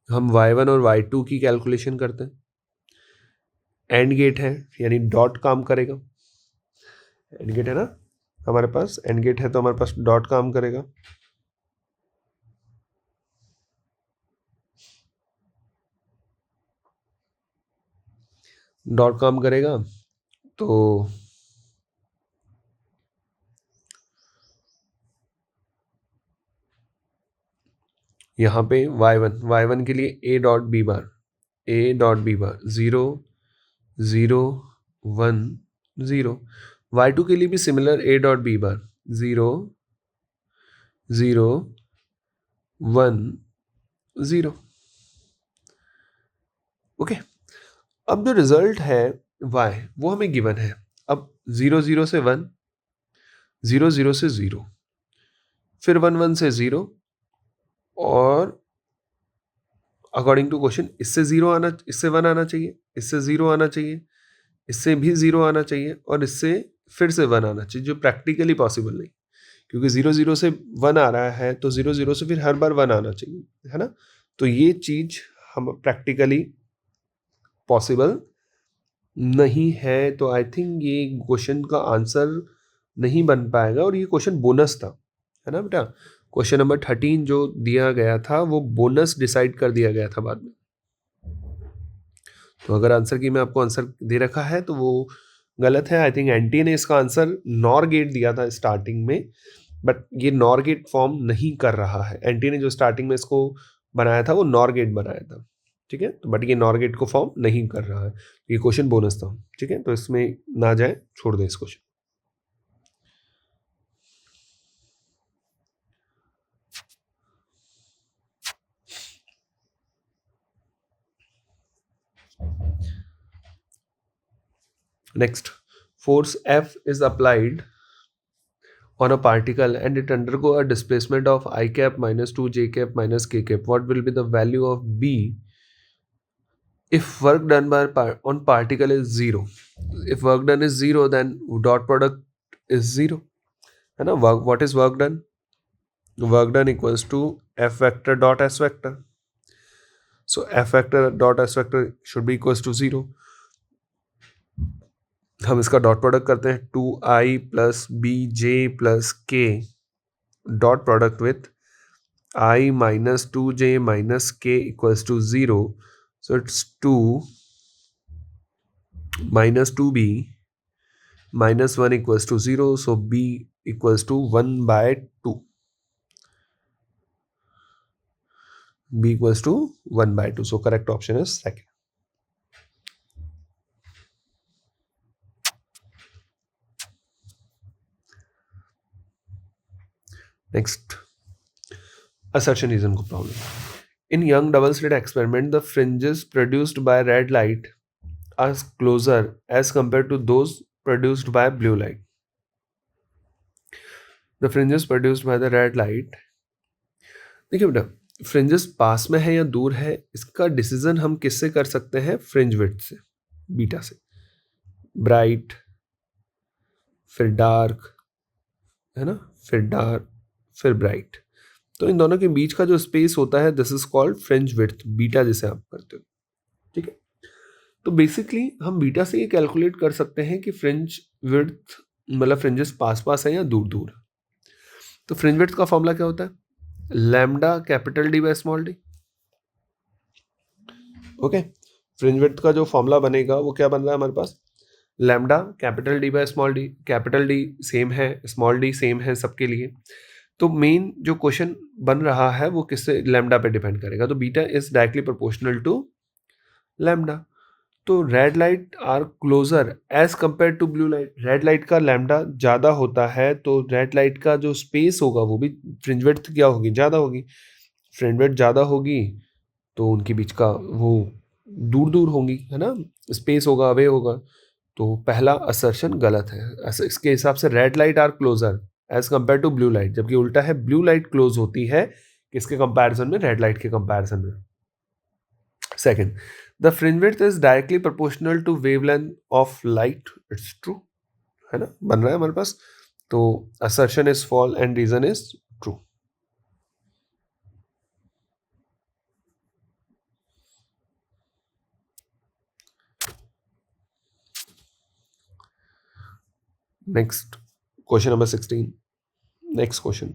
हम y1 और y2 की कैलकुलेशन करते हैं. एंड गेट है यानी डॉट काम करेगा. एंड गेट है ना हमारे पास, एंड गेट है तो हमारे पास डॉट काम करेगा. डॉट काम करेगा तो यहाँ पे y1 के लिए a dot B bar 0 0 1 0. y2 के लिए भी similar a dot B bar 0 0 1 0. Okay. अब जो रिजल्ट है y वो हमें गिवन है. अब 0 0 से 1, 0 0 से 0, फिर 1 1 से 0, और अकॉर्डिंग टू क्वेश्चन इससे 0 आना, इससे 1 आना चाहिए, इससे 0 आना चाहिए, इससे भी 0 आना चाहिए, और इससे फिर से 1 आना चाहिए, जो प्रैक्टिकली पॉसिबल नहीं, क्योंकि 0 0 से 1 आ रहा है तो 0 0 से फिर हर बार 1 आना चाहिए, है ना. तो ये चीज हम प्रैक्टिकली पॉसिबल नहीं है. तो आई थिंक ये क्वेश्चन का आंसर नहीं बन पाएगा, और ये क्वेश्चन बोनस था, है ना बेटा. क्वेश्चन नंबर 13 जो दिया गया था वो बोनस डिसाइड कर दिया गया था बाद में. तो अगर आंसर की मैं आपको आंसर दे रखा है तो वो गलत है. आई थिंक एंटी ने इसका आंसर नॉर गेट दिया था स्टार्टिंग में, बट ये नॉर गेट फॉर्म नहीं कर रहा है. एंटी ने जो स्टार्टिंग में इसको बनाया था वो नॉर गेट बनाया था, ठीक है। तो बट ये नॉर गेट को फॉर्म नहीं कर रहा है, ये क्वेश्चन बोनस था, ठीक है। तो इसमें ना जाए, छोड़ दें इस question. Next, force F is applied on a particle and it undergo a displacement of I cap minus 2 j cap minus k cap. What will be the value of B if work done by on particle is 0? If work done is 0, then dot product is 0, है ना। what is work done? Work done equals to F vector dot S vector. So F vector dot S vector should be equals to 0. हम इसका dot product करते हैं, 2i plus b j plus k dot product with I minus 2j minus k equals to 0. So it's 2 minus 2b minus 1 equals to 0. So b equals to 1 by 2. B equals to 1 by 2. So correct option is second. Next, assertion reason problem. In young double slit experiment, the fringes produced by red light are closer as compared to those produced by blue light. The fringes produced by the red light, देखिए बेटा, fringes पास में है या दूर है, इसका decision हम किससे कर सकते हैं? फ्रिंज विड्थ से, बीटा से। ब्राइट फिर डार्क, है ना, फिर डार्क फिर ब्राइट, तो इन दोनों के बीच का जो स्पेस होता है this is called fringe width, beta जिसे आप करते हो, ठीक है। तो बेसिकली हम बीटा से ये कैलकुलेट कर सकते हैं कि फ्रिंज विड्थ मतलब फ्रिंजेस पास पास है या दूर दूर। तो फ्रिंज विड्थ का फॉर्मूला क्या होता है? Lambda capital d by small D, okay. Fringe width का जो फॉर्मूला बनेगा वो क्या बन रहा है हमारे पास? Lambda capital d by small d, capital d same है, स्मॉल डी सेम है सबके लिए। तो मेन जो क्वेश्चन बन रहा है वो किससे? लैम्डा पे डिपेंड करेगा। तो beta is directly proportional to lambda. तो red light are closer as compare to blue light, red light का लैम्डा ज़्यादा होता है, तो रेड लाइट का जो स्पेस होगा वो भी फ्रिंज विड्थ क्या होगी? ज़्यादा होगी। फ्रिंज विड्थ ज़्यादा होगी तो उनके बीच का वो दूर दूर होंगी, है ना, स्पेस होगा, अवे होगा। तो पहला असर्शन गलत है। इसके हिसाब से red light are closer as compare to blue light, जबकि उल्टा है, ब्लू लाइट क्लोज होती है किसके कंपैरिजन में? रेड लाइट के कंपैरिजन में। Second, the fringe width is directly proportional to wavelength of light, it's true, है ना, बन रहा है हमारे पास। तो assertion is false and reason is true. Next, question number 16. Next question.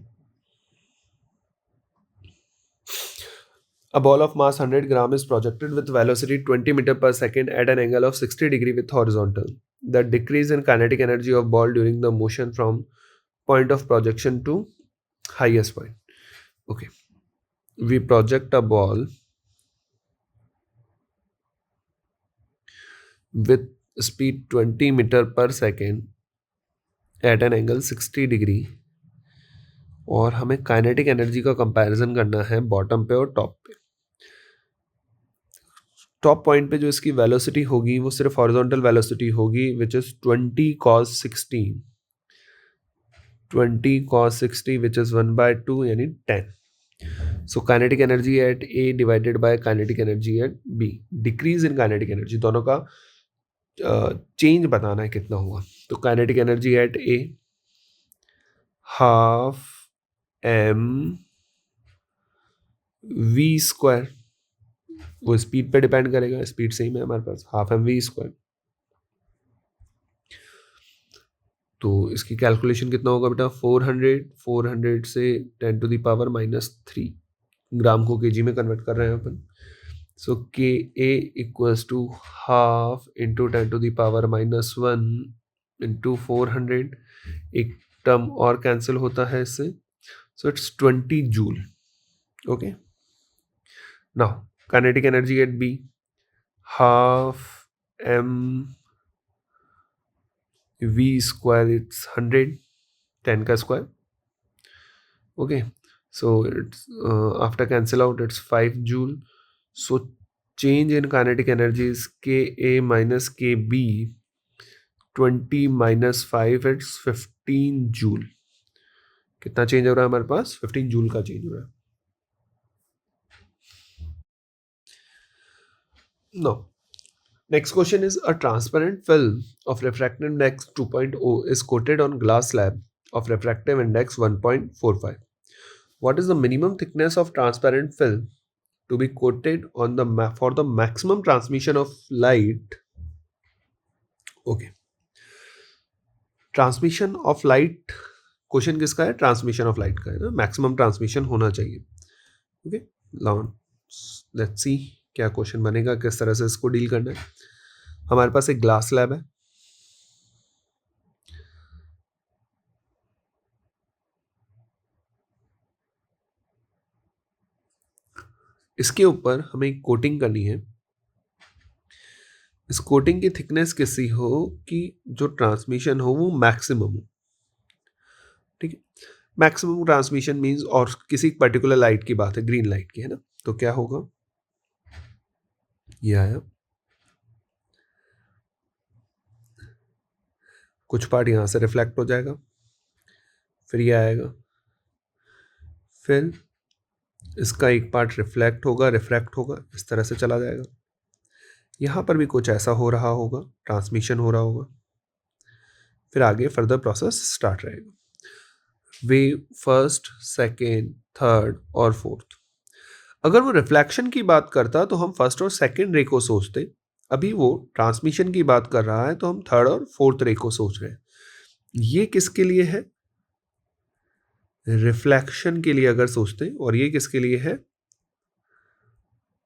A ball of mass 100 gram is projected with velocity 20 meter per second at an angle of 60 degree with horizontal. The decrease in kinetic energy of ball during the motion from point of projection to highest point. Okay. We project a ball with speed 20 meter per second at an angle 60 degree और हमें kinetic energy का comparison करना है bottom पे और top पे। Top point पे जो इसकी वेलोसिटी होगी वो सिर्फ हॉरिजॉन्टल वेलोसिटी होगी which is 20 cos 60, 20 cos 60 which is 1/2 यानी 10। So kinetic energy at A divided by kinetic energy at B, decrease in kinetic energy, दोनों का चेंज बताना है कितना हुआ। तो kinetic energy at A half m v square, वो स्पीड पे डिपेंड करेगा, स्पीड सेम है हमारे पास, हाफ एम वी स्क्वायर। तो इसकी कैलकुलेशन कितना होगा बेटा? 400 से 10⁻³ ग्राम को केजी में कन्वर्ट कर रहे हैं अपन। So k a equals to half into 10⁻⁻1 into 400, एक टर्म और कैंसिल होता है इससे, so it's 20 joule, okay. Now, kinetic energy at B, half m v square, it's 100, 10 ka square. Okay, so it's after cancel out, it's 5 joule. So change in kinetic energy is Ka minus Kb, 20 minus 5, it's 15 joule. कितना change हो रहा है हमारे पास? 15 joule का change हो रहा है. No. Next question is, a transparent film of refractive index 2.0 is coated on glass slab of refractive index 1.45. What is the minimum thickness of transparent film to be coated on for the maximum transmission of light? Okay. Transmission of light, question किसका है? Transmission of light का है ना, maximum transmission होना चाहिए. Okay, let's see क्या question बनेगा, किस तरह से इसको डील करना है. हमारे पास एक ग्लास स्लैब है. इसके ऊपर हमें एक कोटिंग करनी है. इस कोटिंग की थिकनेस कैसी हो कि जो ट्रांसमिशन हो वो मैक्सिमम हो. ठीक है, मैक्सिमम ट्रांसमिशन मींस, और किसी पर्टिकुलर लाइट की बात है, ग्रीन लाइट की है ना, तो क्या होगा, ये आया, कुछ पार्ट यहां से रिफ्लेक्ट हो जाएगा, फिर ये आएगा, फिर इसका एक पार्ट रिफ्लेक्ट होगा, रिफ्रैक्ट होगा, इस तरह से चला जाएगा. यहाँ पर भी कुछ ऐसा हो रहा होगा, ट्रांसमिशन हो रहा होगा, फिर आगे फर्दर प्रोसेस स्टार्ट रहेगा. वेव फर्स्ट, सेकेंड, थर्ड और फोर्थ. अगर वो रिफ्लेक्शन की बात करता तो हम फर्स्ट और सेकेंड रे को सोचते. अभी वो ट्रांसमिशन की बात कर रहा है तो हम थर्ड और फोर्थ रे को सोच रहे हैं. ये किसके लिए है? रिफ्लेक्शन के लिए अगर सोचते, और ये किसके लिए है?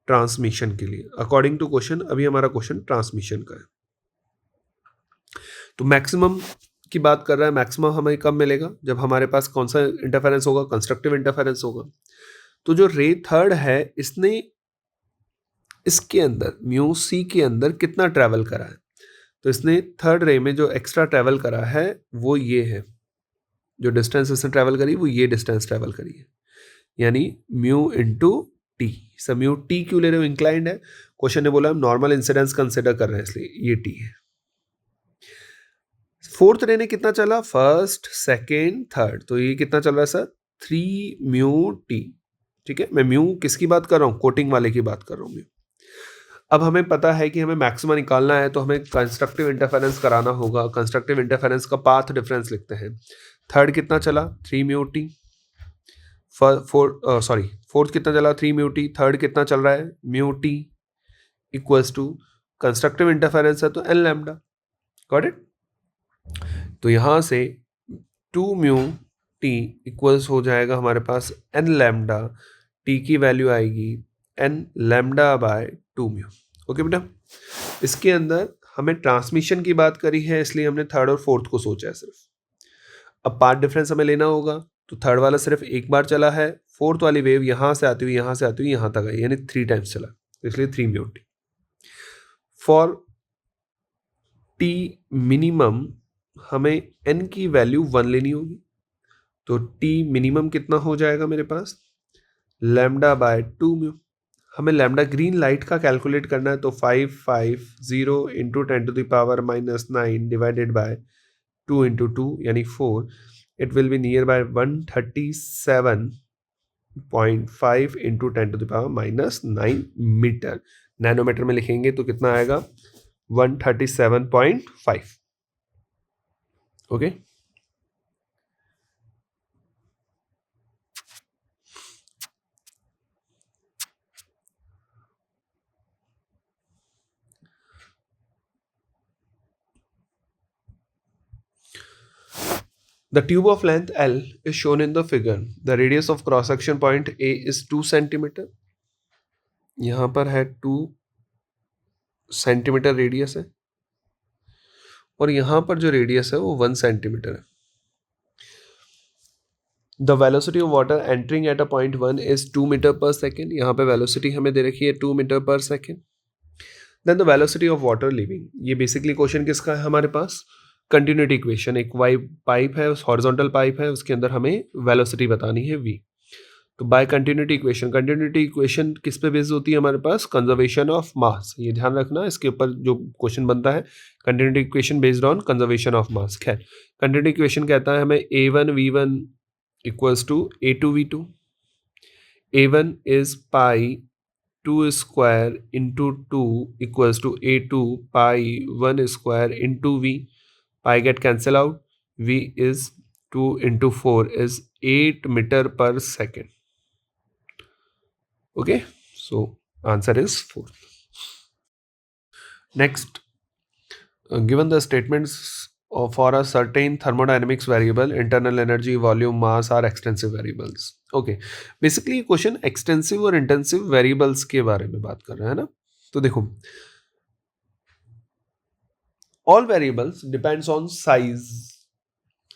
ट्रांसमिशन के लिए. अकॉर्डिंग टू क्वेश्चन, अभी हमारा क्वेश्चन ट्रांसमिशन का है. तो मैक्सिमम की बात कर रहा है. मैक्सिमम हमें कब मिलेगा? जब हमारे पास कौन सा इंटरफेरेंस होगा? कंस्ट्रक्टिव इंटरफेरेंस होगा. तो जो रे थर्ड है, इसने इसके अंदर म्यू सी के अंदर कितना ट्रैवल करा है? तो इसने थर्ड रे में जो एक्स्ट्रा ट्रैवल करा है वो ये है. जो डिस्टेंस इसने ट्रैवल करी वो ये डिस्टेंस ट्रैवल करी है, यानी म्यू इंटू टी. सब म्यू टी क्यों ले रहे हो? इंक्लाइंड है. क्वेश्चन ने बोला हम नॉर्मल इंसिडेंस कंसिडर कर रहे हैं, इसलिए ये टी है. फोर्थ रे ने कितना चला? First, second, third. तो ये कितना चल रहा है सर? 3 mu T. ठीक है, मैं म्यू किसकी बात कर रहा हूँ? कोटिंग वाले की बात कर रहा हूँ म्यू. अब हमें पता है कि हमें मैक्सिमा निकालना है तो हमें कंस्ट्रक्टिव इंटरफेरेंस कराना होगा. कंस्ट्रक्टिव इंटरफेरेंस का पाथ डिफरेंस लिखते हैं. थर्ड कितना चला? 3 म्यू टी. फोर्थ कितना चला? 3 म्यू टी. थर्ड कितना चल रहा है? Mu t equals to constructive interference है तो एन लैम्डा. Got it? तो यहां से 2 म्यू टी इक्वल्स हो जाएगा हमारे पास एन लैम्डा. टी की वैल्यू आएगी n lambda by 2 mu. Okay बेटा, इसके अंदर हमें ट्रांसमिशन की बात करी है इसलिए हमने थर्ड और फोर्थ को सोचा है सिर्फ. अब पार्ट डिफरेंस हमें लेना होगा, तो थर्ड वाला सिर्फ एक बार चला है. फोर्थ वाली वेव यहां से आती हुई यहां से आती हुई यहां तक आई, यानी 3 टाइम्स चला, इसलिए 3 mu T. For T minimum हमें एन की वैल्यू 1 लेनी होगी. तो टी मिनिमम कितना हो जाएगा मेरे पास? Lambda by 2 mu. हमें लैम्डा ग्रीन लाइट का कैलकुलेट करना है, तो 550 इंटू 10⁻⁻9 डिवाइडेड बाय 2 इंटू 2 यानी 4. It will be near by 137.5 into 10⁻⁻9 metre. Nanometre में लिखेंगे तो कितना आएगा? 137.5. Okay. The tube of length L is shown in the figure. The radius of cross section point A is 2 centimeter. यहाँ पर है 2 centimetre radius है, और यहाँ पर जो रेडियस है वो 1 सेंटीमीटर है. The velocity of water entering at a point 1 is 2 metre पर सेकेंड. यहाँ पे वेलोसिटी हमें दे रखी है 2 मीटर पर second. Then the velocity of water leaving. ये बेसिकली क्वेश्चन किसका है हमारे पास? Continuity equation. एक वाई पाइप है, हॉरिजॉन्टल पाइप है, उसके अंदर हमें वेलोसिटी बतानी है v. तो बाय कंटिन्यूटी इक्वेशन किस पे बेस्ड होती है हमारे पास? कंजर्वेशन ऑफ मास. ये ध्यान रखना, इसके ऊपर जो क्वेश्चन बनता है continuity equation based on conservation of mass. खैर, कंटिन्यूटी इक्वेशन कहता है हमें a1v1 equals to a2v2. a1 is pi 2 square into 2 equals to a2 pi 1 square into v. Pi get cancel out. v is 2 into 4 is 8 metre पर second. Okay, so answer is 4. Next, given the statements for a certain thermodynamics variable, internal energy, volume, mass are extensive variables. Okay, basically question extensive और intensive variables के बारे में बात कर रहे हैं ना. तो देखो, all variables depends on size,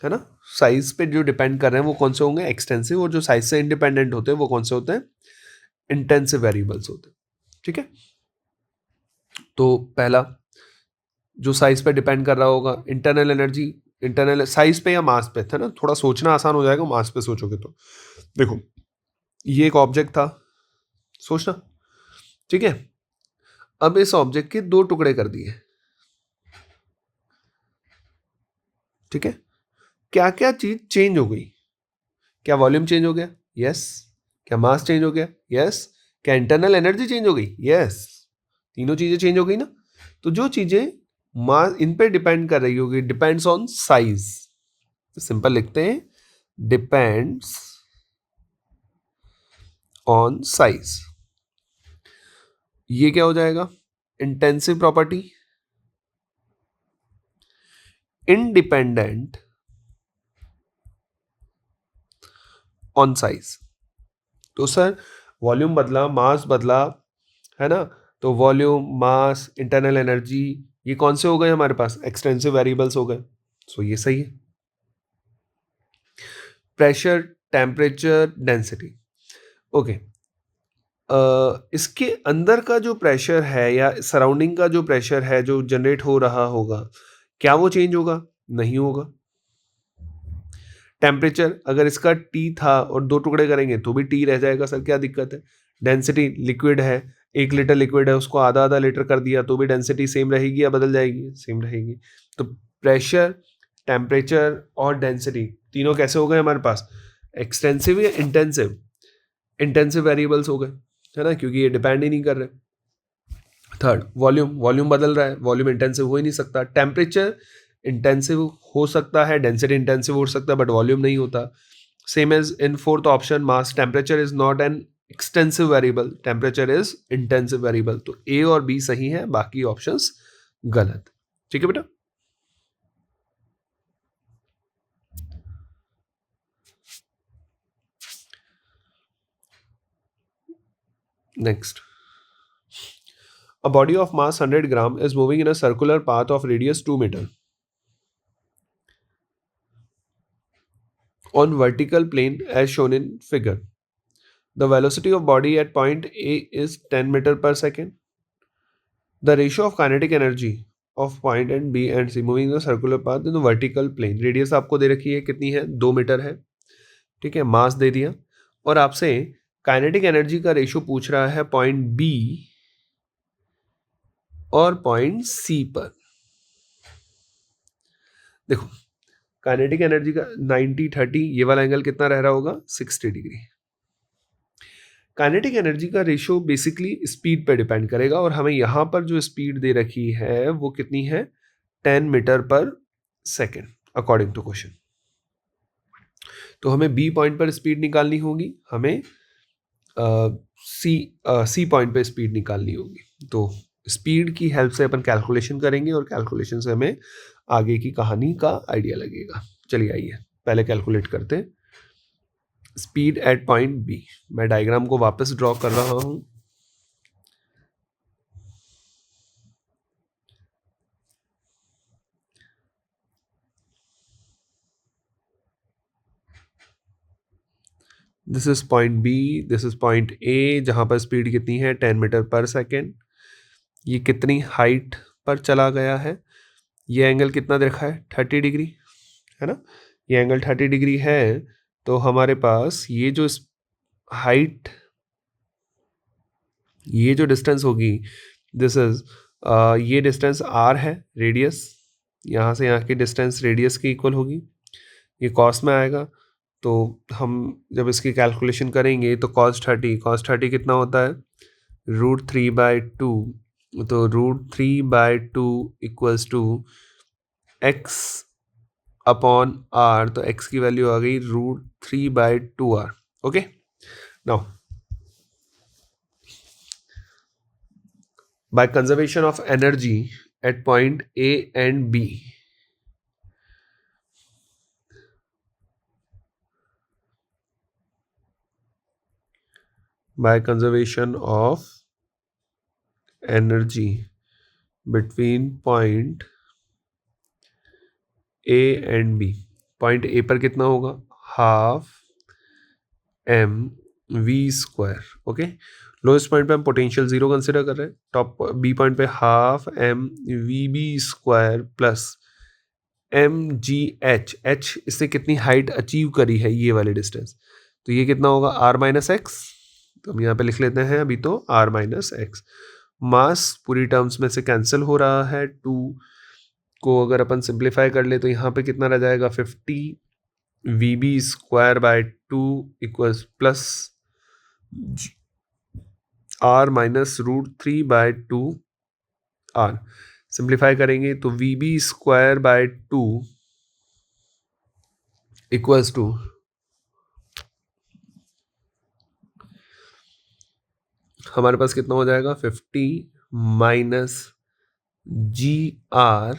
है ना. साइज पे जो डिपेंड कर रहे हैं वो कौन से होंगे? एक्सटेंसिव. और जो साइज से इंडिपेंडेंट होते हैं वो कौन से होते हैं? इंटेंसिव वेरिएबल्स होते हैं. ठीक है. तो पहला जो साइज पे डिपेंड कर रहा होगा, इंटरनल एनर्जी. इंटरनल साइज पे या मास पे, था ना. थोड़ा सोचना आसान हो जाएगा मास पे सोचोगे तो. देखो, ये एक ऑब्जेक्ट था, सोचना. ठीक है. अब इस ऑब्जेक्ट के दो टुकड़े कर दिए. ठीक है. क्या क्या चीज चेंज हो गई? क्या वॉल्यूम चेंज हो गया? यस. क्या मास चेंज हो गया? यस. क्या इंटरनल एनर्जी चेंज हो गई? यस. तीनों चीजें चेंज हो गई ना. तो जो चीजें मास इन पे डिपेंड कर रही होगी, डिपेंड्स ऑन साइज. सिंपल लिखते हैं, डिपेंड्स ऑन साइज. ये क्या हो जाएगा? Intensive property. Independent on size. तो सर वॉल्यूम बदला, मास बदला, है ना. तो वॉल्यूम, मास, इंटरनल एनर्जी, ये कौन से हो गए हमारे पास? एक्सटेंसिव वेरिएबल्स हो गए. सो ये सही है. Pressure, temperature, density. ओके. इसके अंदर का जो प्रेशर है या सराउंडिंग का जो प्रेशर है जो जनरेट हो रहा होगा, क्या वो चेंज होगा? नहीं होगा. टेम्परेचर, अगर इसका टी था और दो टुकड़े करेंगे तो भी टी रह जाएगा सर, क्या दिक्कत है? डेंसिटी, लिक्विड है, 1 लीटर लिक्विड है, उसको आधा आधा लीटर कर दिया तो भी डेंसिटी सेम रहेगी या बदल जाएगी? सेम रहेगी. तो प्रेशर, टेम्परेचर और डेंसिटी तीनों कैसे हो गए हमारे पास? एक्सटेंसिव या इंटेंसिव? इंटेंसिव वेरिएबल्स हो गए, है ना, क्योंकि ये डिपेंड ही नहीं कर रहे. Third, volume. वॉल्यूम बदल रहा है, वॉल्यूम इंटेंसिव हो ही नहीं सकता. टेम्परेचर इंटेंसिव हो सकता है, डेंसिटी इंटेंसिव हो सकता है, बट वॉल्यूम नहीं होता. Same as in fourth option, mass. Temperature is not an extensive variable, temperature is intensive variable. तो ए और बी सही है, बाकी ऑप्शंस गलत. ठीक है बेटा. Next, a body of mass 100 gram is moving in a circular path of radius 2 meter on vertical plane as shown in figure. The velocity of body at point A is 10 meter per second. The ratio of kinetic energy of point and B and C moving the circular path in the vertical plane. Radius आपको दे रखी है, कितनी है? 2 metre है. ठीक है. मास दे दिया और आपसे काइनेटिक एनर्जी का रेशियो पूछ रहा है पॉइंट बी और पॉइंट सी पर. देखो, काइनेटिक एनर्जी का 90-30, ये वाला एंगल कितना रह रहा होगा? 60 डिग्री. काइनेटिक एनर्जी का रेशियो बेसिकली स्पीड पे डिपेंड करेगा और हमें यहाँ पर जो स्पीड दे रखी है वो कितनी है? 10 मीटर पर सेकेंड अकॉर्डिंग टू क्वेश्चन. तो हमें बी पॉइंट पर स्पीड निकालनी होगी, हमें सी पॉइंट पे स्पीड निकालनी होगी. तो स्पीड की हेल्प से अपन कैलकुलेशन करेंगे और कैलकुलेशन से हमें आगे की कहानी का आइडिया लगेगा. चलिए आइए पहले कैलकुलेट करते हैं. Speed at point B. मैं डायग्राम को वापस ड्रॉ कर रहा हूं. This is point B, this is point A, जहाँ पर स्पीड कितनी है 10 मीटर पर सेकेंड। ये कितनी हाइट पर चला गया है, ये एंगल कितना देखा है 30 डिग्री, है ना, ये एंगल 30 डिग्री है। तो हमारे पास ये जो हाइट, ये जो डिस्टेंस होगी, दिस इज ये डिस्टेंस आर है, रेडियस, यहाँ से यहाँ की डिस्टेंस रेडियस की इक्वल होगी, ये कॉस में आएगा। तो हम जब इसकी कैलकुलेशन करेंगे तो cos 30 कितना होता है √3/2, तो √3/2 equals to x upon r, तो x की वैल्यू आ गई √3/2r। Okay, now by conservation of energy at point A and B, by conservation of energy between point A and B, point A पर कितना होगा half mv²। Okay, lowest point पे हम potential 0 consider कर रहे हैं, टॉप बी पॉइंट पे half mvb² plus mgh, h इससे कितनी हाइट अचीव करी है ये वाली डिस्टेंस, तो ये कितना होगा r-x, तो हम यहाँ पे लिख लेते हैं अभी तो r-x। मास पूरी टर्म्स में से कैंसिल हो रहा है, 2 को अगर अपन सिंप्लीफाई कर ले तो यहाँ पे कितना रह जाएगा 50 vb²/2 equals plus r-√3/2 r, simplify करेंगे तो vb²/2 इक्वल्स टू हमारे पास कितना हो जाएगा 50 माइनस gr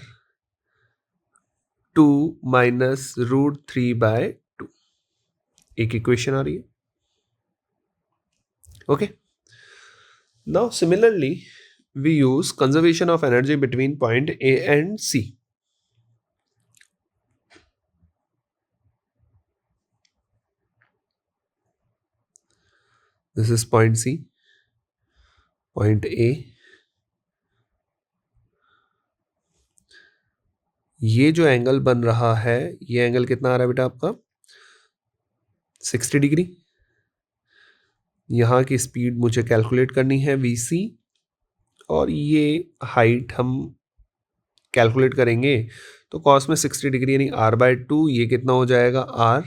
2 माइनस √3/2, एक इक्वेशन आ रही है। Okay, now similarly we use conservation of energy between point A and C. This is point C, point A, ये जो एंगल बन रहा है, ये एंगल कितना आ रहा है बेटा आपका 60 डिग्री। यहाँ की स्पीड मुझे कैलकुलेट करनी है vc, और ये हाइट हम कैलकुलेट करेंगे तो कॉस में 60 डिग्री यानी r/2, ये कितना हो जाएगा r।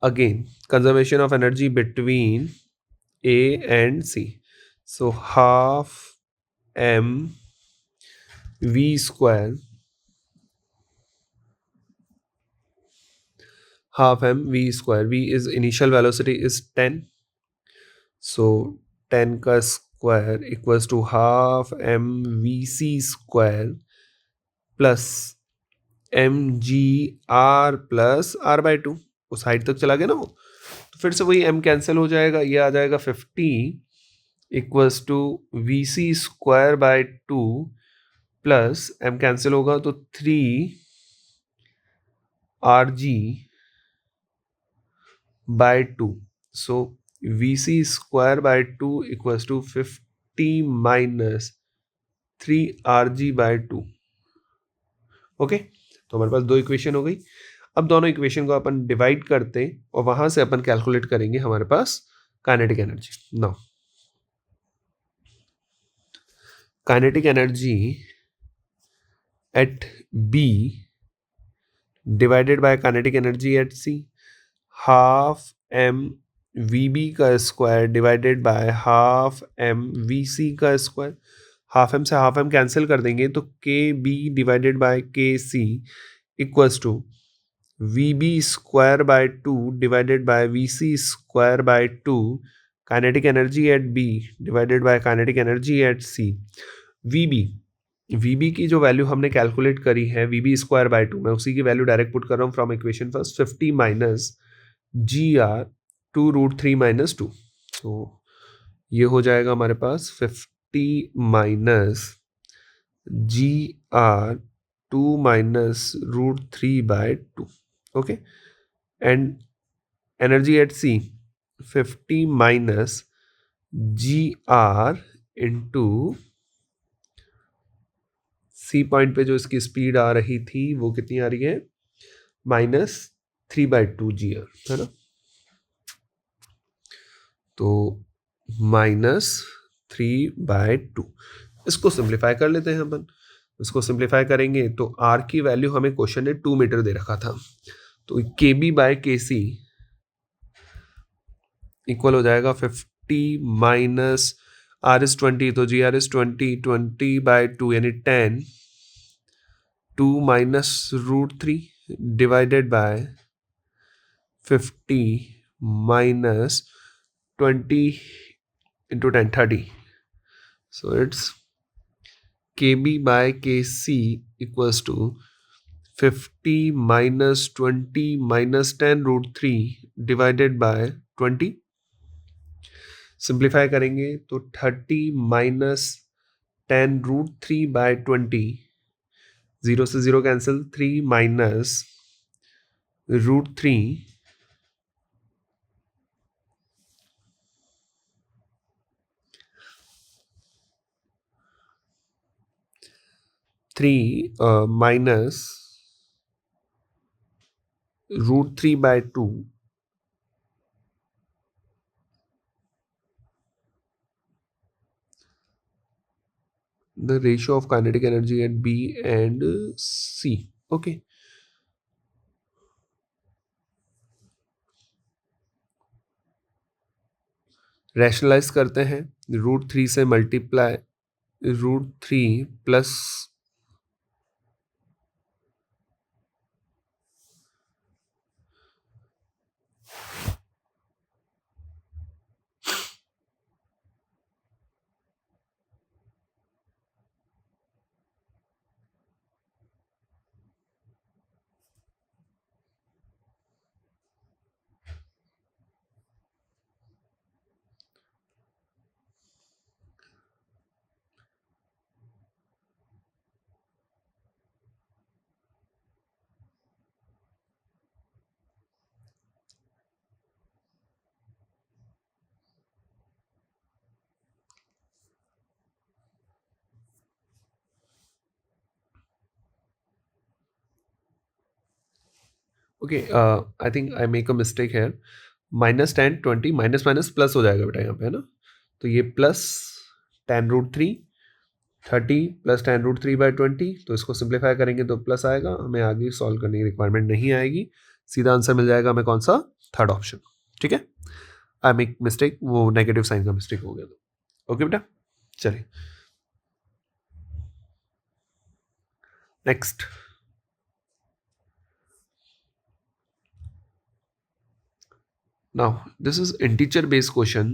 Again conservation of energy between A and C, so half mv², v is initial velocity is 10, so 10 का square equals to half mvc² plus mgr plus r/2, उस हाइट तक चला गया ना वो, तो फिर से वही m कैंसिल हो जाएगा, ये आ जाएगा 50 equals to vc²/2 plus m cancel होगा तो 3rg/2, so vc²/2 equals to 50 minus 3rg/2। Okay, तो हमारे पास दो इक्वेशन हो गई। अब दोनों इक्वेशन को अपन डिवाइड करते और वहां से अपन कैलकुलेट करेंगे हमारे पास kinetic energy. Now kinetic energy at b divided by kinetic energy at c, half mvb का square divided by half mvc का स्क्वायर, हाफ m से हाफ m कैंसिल कर देंगे तो kb divided by kc equals to vb²/2 divided by vc²/2 kinetic energy at b divided by kinetic energy at c. vb की जो value हमने calculate करी है vb²/2, मैं उसी की वैल्यू डायरेक्ट पुट कर रहा हूँ from equation first, 50 minus gr 2√3-2, तो ये हो जाएगा हमारे पास 50 minus gr 2 minus √3/2। Okay, and energy at C 50 minus GR into C point पे जो इसकी स्पीड आ रही थी वो कितनी आ रही है, -3/2 GR, है ना। तो -3/2, इसको सिंप्लीफाई कर लेते हैं अपन। इसको सिंप्लीफाई करेंगे तो R की वैल्यू हमें क्वेश्चन ने 2 मीटर दे रखा था, तो KB/KC इक्वल हो जाएगा 50 माइनस R=20, तो GR=20, 20/2 यानी 10, 2 minus √3 divided by 50 minus 20 into 10, 30. So it's KB/KC equals to 50 minus 20 minus 10√3 divided by 20. Simplify करेंगे तो 30 माइनस 10√3/20, 0 से 0 cancel, 3 minus √3 minus √3/2, the ratio of kinetic energy at B and C. Okay. Rationalise करते हैं, √3 से multiply, √3 plus okay, I think I make a mistake है, -10 20 minus minus plus हो जाएगा बेटा यहाँ पे, है ना। तो ये प्लस 10√3, 30 प्लस 10√3/20, तो इसको सिंप्लीफाई करेंगे तो प्लस आएगा, हमें आगे सॉल्व करने की रिक्वायरमेंट नहीं आएगी, सीधा आंसर मिल जाएगा हमें, कौन सा, थर्ड ऑप्शन। ठीक है, आई मेक मिस्टेक, वो नेगेटिव साइन का मिस्टेक हो गया। तो ओके बेटा, चलिए next. Now, this is integer based question.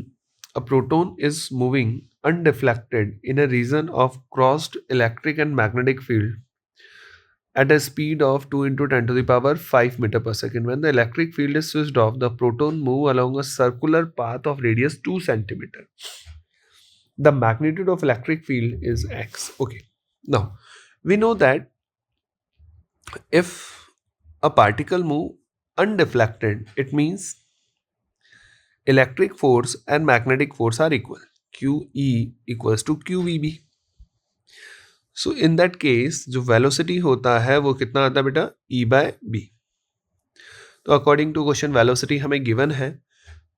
A proton is moving undeflected in a region of crossed electric and magnetic field at a speed of 2 into 10 to the power 5 meter per second. When the electric field is switched off, the proton move along a circular path of radius 2 centimeter. The magnitude of electric field is x. Okay. Now, we know that if a particle move undeflected, it means electric force and magnetic force are equal. QE equals to QVB. So in that case जो velocity होता है वो कितना आता है बेटा, E/B. तो according to question velocity हमें गिवन है,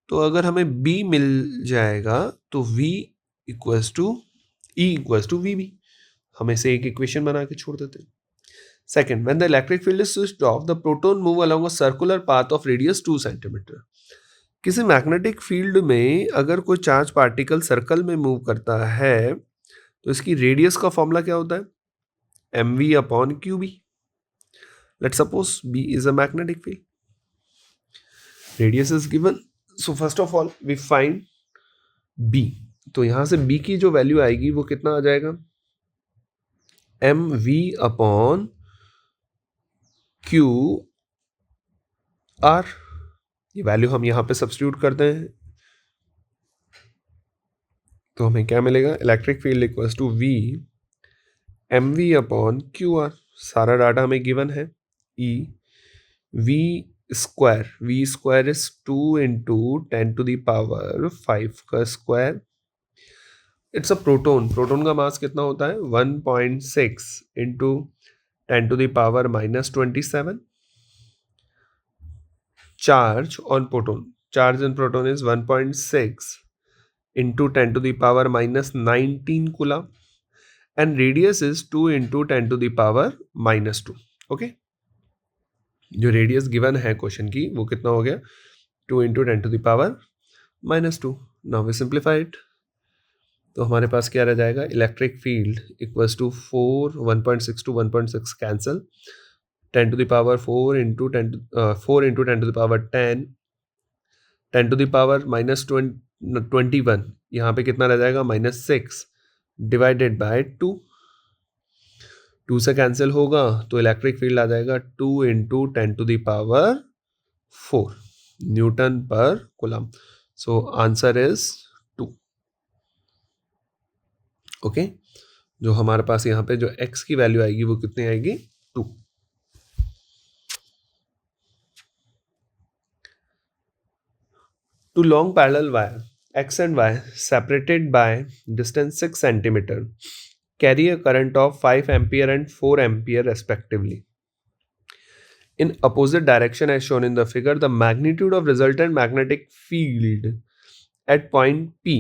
तो अगर हमें B मिल जाएगा तो V equals to E equals to VB, हम इसे एक इक्वेशन बना के छोड़ देते हैं। Second, when the electric field is switched off, the proton move along a circular path of radius 2 centimeter. किसी मैग्नेटिक फील्ड में अगर कोई चार्ज पार्टिकल सर्कल में मूव करता है तो इसकी रेडियस का फॉर्मूला क्या होता है, mv/qb. Let's suppose b is a magnetic field, radius is given, so first of all we find b। तो यहां से b की जो वैल्यू आएगी वो कितना आ जाएगा, mv/q r। ये वैल्यू हम यहाँ पे सब्स्टिट्यूट करते हैं तो हमें क्या मिलेगा, electric field equals to V mv/qr। सारा डाटा हमें गिवन है, E V square, v square is 2 into 10⁵ का square. It's a proton, proton का मास कितना होता है 1.6 into 10⁻⁻27। Charge on proton, charge in proton is 1.6 into 10⁻⁻19 coulomb and radius is 2 into 10⁻²। Okay, जो radius given है question की वो कितना हो गया 2 into 10⁻²। Now we simplify it, तो हमारे पास क्या रह जाएगा electric field equals to 4 1.6 to 1.6 cancel 10⁴ into 4 into 10⁻10 10⁻⁻21 यहाँ पे कितना रह जाएगा -6 डिवाइडेड बाय 2 से कैंसिल होगा तो इलेक्ट्रिक फील्ड आ जाएगा 2 इंटू 10⁴ न्यूटन पर coulomb. So answer is 2। Okay, जो हमारे पास यहाँ पे जो x की वैल्यू आएगी वो कितनी आएगी 2। Two long parallel wire x and y separated by distance 6 centimeter carry a current of 5 ampere and 4 ampere respectively in opposite direction as shown in the figure. The magnitude of resultant magnetic field at point P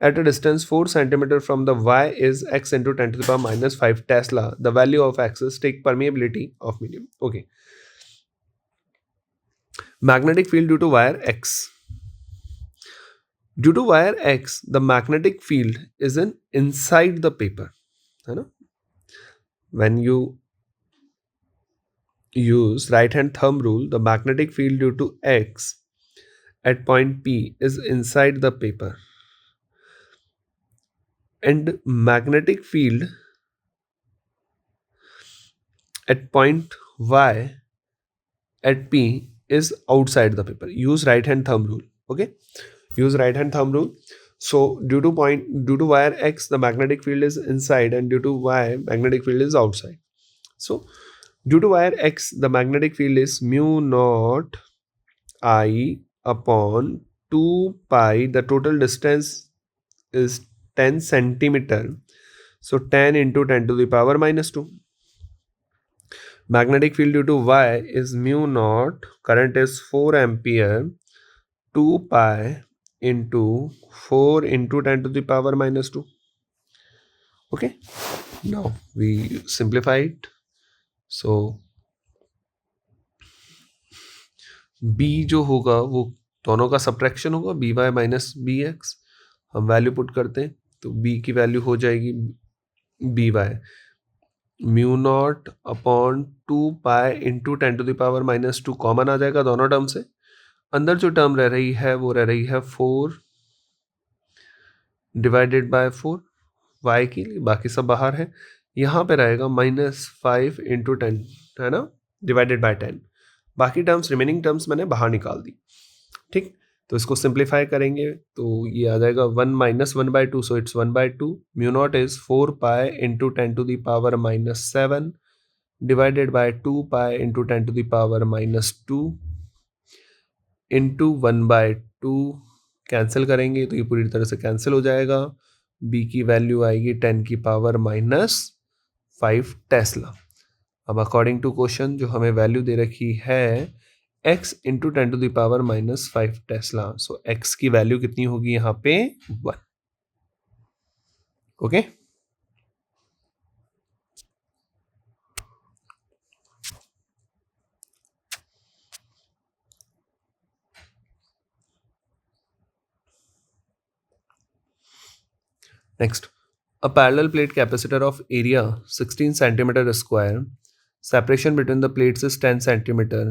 at a distance 4 centimeter from the y is x into 10⁻⁻5 Tesla. The value of x is stick permeability of medium. Okay, magnetic field due to wire x. Due to wire x, the magnetic field is inside the paper, है ना? When you use right hand thumb rule, the magnetic field due to x at point P is inside the paper, and magnetic field at point y at P is outside the paper. Use right hand thumb rule. Okay, use right hand thumb rule. So due to wire x, the magnetic field is inside, and due to y, magnetic field is outside. So due to wire x, the magnetic field is mu naught I upon 2 pi. The total distance is 10 centimeter. So 10 into 10⁻⁻2. Magnetic field due to y is mu naught, current is 4 ampere, 2 pi into 4 into 10⁻⁻2. Okay, now we simplify it. So b जो होगा वो दोनों का subtraction होगा, by minus bx। हम value put करते हैं तो b की वैल्यू हो जाएगी by mu naught upon 2 pi into 10⁻⁻2 common आ जाएगा दोनों टर्म से। अंदर जो टर्म रह रही है वो रह रही है 4 डिवाइडेड बाय 4 y की, बाकी सब बाहर है। यहाँ पे रहेगा -5 इंटू 10, है ना, डिवाइडेड बाय 10। बाकी टर्म्स, रिमेनिंग टर्म्स मैंने बाहर निकाल दी। ठीक, तो इसको सिंप्लीफाई करेंगे तो ये आ जाएगा 1 - 1/2, so it's 1/2। Mu naught is 4 pi into 10⁻⁻7 divided by 2 pi into 10⁻⁻2 into 1/2। Cancel करेंगे तो ये पूरी तरह से कैंसिल हो जाएगा। b की वैल्यू आएगी 10⁻⁻5 टेस्ला। अब अकॉर्डिंग टू क्वेश्चन जो हमें वैल्यू दे रखी है x इंटू 10⁻⁻5 टेस्ला, सो x की वैल्यू कितनी होगी यहाँ पे 1। Okay, next, a parallel plate capacitor of area 16 centimeter square, separation between the plates is 10 centimeter,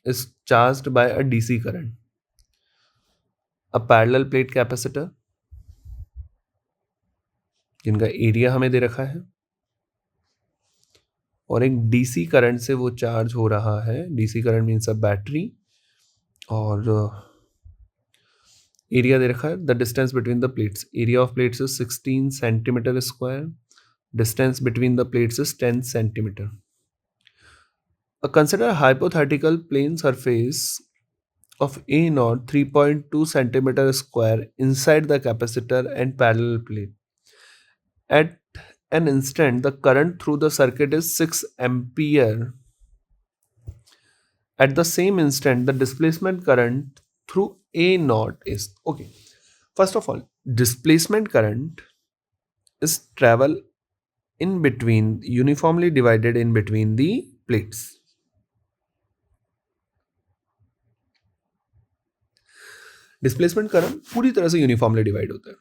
is charged by a DC current. A parallel plate capacitor जिनका area हमें दे रखा है और एक DC करंट से वो चार्ज हो रहा है। DC current means a battery, और एरिया दे रखा है the distance between the plates. Area of plates is 16 centimetre square, distance between the plates is 10 centimetre. Consider a hypothetical plane surface of A naught 3.2 centimeter square inside the capacitor and parallel plate. At an instant, the current through the circuit is 6 ampere. At the same instant, the displacement current through A naught is okay. First of all, displacement current is travel in between, uniformly divided in between the plates. Displacement current पूरी तरह से uniformly divide होता है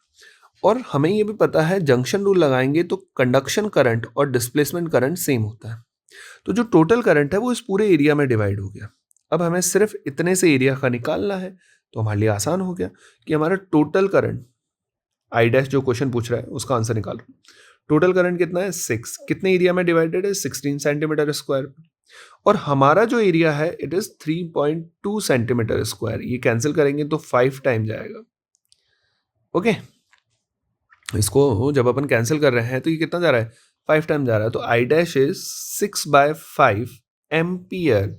और हमें ये भी पता है जंक्शन रूल लगाएंगे तो कंडक्शन करंट और डिस्प्लेसमेंट करंट सेम होता है। तो जो टोटल करंट है वो इस पूरे एरिया में डिवाइड हो गया। अब हमें सिर्फ इतने से एरिया का निकालना है तो हमारे लिए आसान हो गया कि हमारा टोटल करंट आई डैश जो क्वेश्चन पूछ रहा है उसका आंसर निकालो। टोटल करंट कितना है 6, कितने एरिया में डिवाइडेड है 16 सेंटीमीटर स्क्वायर और हमारा जो एरिया है इट इज 3.2 सेंटीमीटर स्क्वायर। ये कैंसिल करेंगे तो 5 टाइम जाएगा। ओके इसको जब अपन कैंसिल कर रहे हैं तो ये कितना जा रहा है 5 टाइम जा रहा है। तो I dash is 6/5 ampere.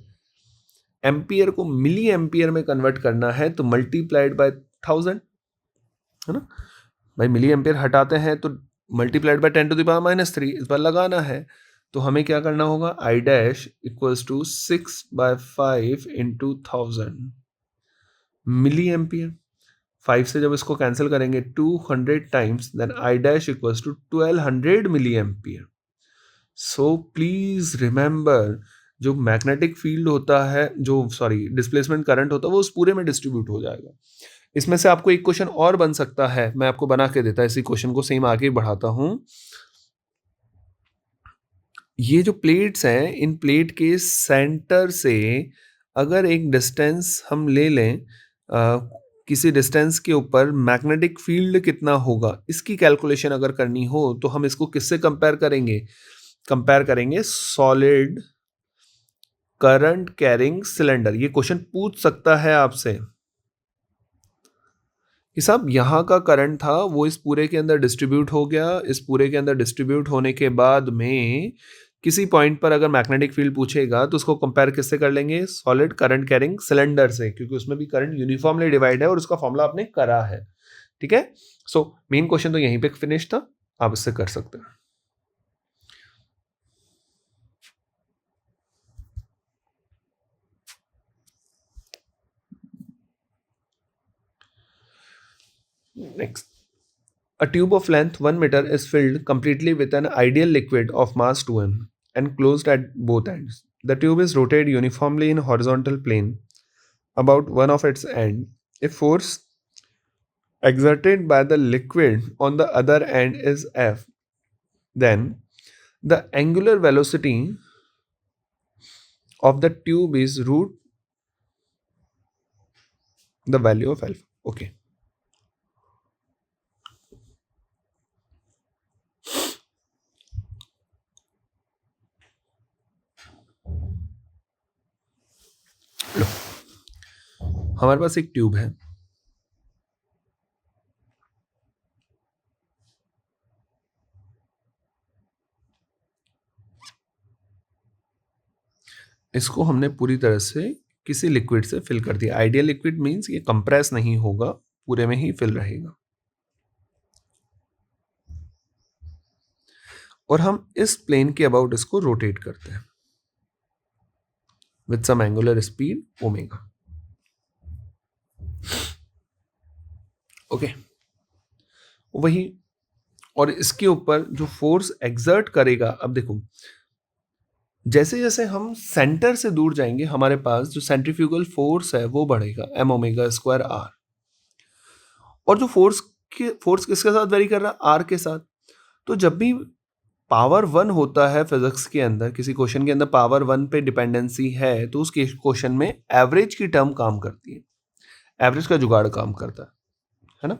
Ampere को मिली एम्पियर में कन्वर्ट करना है तो मल्टीप्लाइड बाय 1000 है ना भाई। मिली एम्पियर हटाते हैं तो मल्टीप्लाइड बाय 10⁻³ इस पर लगाना है। तो हमें क्या करना होगा I dash equals to 6/5 into 1000 milliampere. 5 से जब इसको कैंसिल करेंगे 200 times then I dash equals to 1200 milliampere. So please remember जो मैग्नेटिक फील्ड होता है जो डिस्प्लेसमेंट करंट होता है वो उस पूरे में डिस्ट्रीब्यूट हो जाएगा। इसमें से आपको एक क्वेश्चन और बन सकता है, मैं आपको बना के देता इसी क्वेश्चन को सेम आगे बढ़ाता हूं। ये जो प्लेट्स हैं इन प्लेट के सेंटर से अगर एक डिस्टेंस हम ले लें किसी डिस्टेंस के ऊपर मैग्नेटिक फील्ड कितना होगा इसकी कैलकुलेशन अगर करनी हो तो हम इसको किससे कंपेयर करेंगे? कंपेयर करेंगे सॉलिड करंट कैरिंग सिलेंडर। ये क्वेश्चन पूछ सकता है आपसे कि साहब यहाँ का करंट था वो इस पूरे के अंदर डिस्ट्रीब्यूट हो गया, इस पूरे के अंदर डिस्ट्रीब्यूट होने के बाद में किसी पॉइंट पर अगर मैग्नेटिक फील्ड पूछेगा तो उसको कंपेयर किससे कर लेंगे? सॉलिड करंट कैरिंग सिलेंडर से, क्योंकि उसमें भी करंट यूनिफॉर्मली डिवाइड है और उसका फॉर्मूला आपने करा है। ठीक है, सो मेन क्वेश्चन तो यहीं पे फिनिश था, आप इससे कर सकते हैं। Next, a tube of length 1 meter is filled completely with an ideal liquid of mass 2m and closed at both ends. The tube is rotated uniformly in horizontal plane about one of its end. If force exerted by the liquid on the other end is F, then the angular velocity of the tube is root the value of alpha. Okay. लो, हमारे पास एक tube है, इसको हमने पूरी तरह से किसी liquid से फिल कर दिया। आइडियल लिक्विड मींस ये कंप्रेस नहीं होगा, पूरे में ही फिल रहेगा। और हम इस प्लेन के अबाउट इसको रोटेट करते हैं with some angular speed omega. Okay, वही और इसके ऊपर जो फोर्स एग्जर्ट करेगा, अब देखो जैसे जैसे हम सेंटर से दूर जाएंगे हमारे पास जो सेंट्रीफ्यूगल फोर्स है वो बढ़ेगा m ओमेगा स्क्वायर r। और जो फोर्स किसके साथ वेरी कर रहा है? r के साथ। तो जब भी पावर 1 होता है फिजिक्स के अंदर, किसी क्वेश्चन के अंदर पावर 1 पे डिपेंडेंसी है तो उस क्वेश्चन में एवरेज की टर्म काम करती है, एवरेज का जुगाड़ काम करता है ना।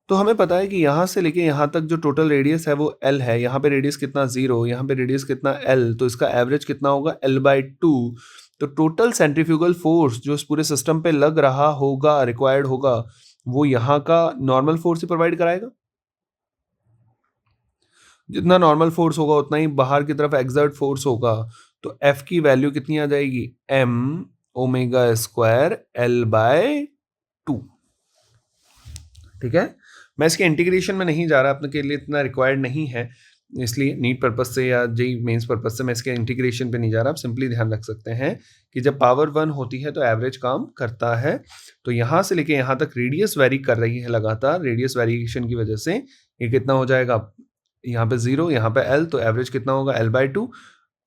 तो हमें पता है कि यहाँ से लेके यहाँ तक जो टोटल रेडियस है वो L है। यहाँ पे रेडियस कितना 0, यहाँ पे रेडियस कितना L, तो इसका एवरेज कितना होगा L/2। तो टोटल सेंट्रीफ्यूगल फोर्स जो इस पूरे सिस्टम पे लग रहा होगा, रिक्वायर्ड होगा, वो यहाँ का नॉर्मल फोर्स ही प्रोवाइड कराएगा। जितना नॉर्मल फोर्स होगा उतना ही बाहर की तरफ एक्सर्ट फोर्स होगा। तो तो एफ की वैल्यू कितनी आ जाएगी, m omega square l by 2। ठीक है, मैं इसके इंटीग्रेशन में नहीं जा रहा, अपने के लिए इतना रिक्वायर्ड नहीं है, इसलिए नीट पर्पस से या जेई मेंस पर्पस से मैं इसके इंटीग्रेशन पे नहीं जा रहा। आप सिंपली ध्यान रख सकते हैं कि जब पावर 1 होती है तो एवरेज काम करता है। तो यहाँ से लेके यहाँ तक रेडियस वेरी कर रही है लगातार, रेडियस वेरिएशन की वजह से ये कितना हो जाएगा, यहाँ पे 0, यहाँ पे एल, तो एवरेज कितना होगा, एल बाय 2।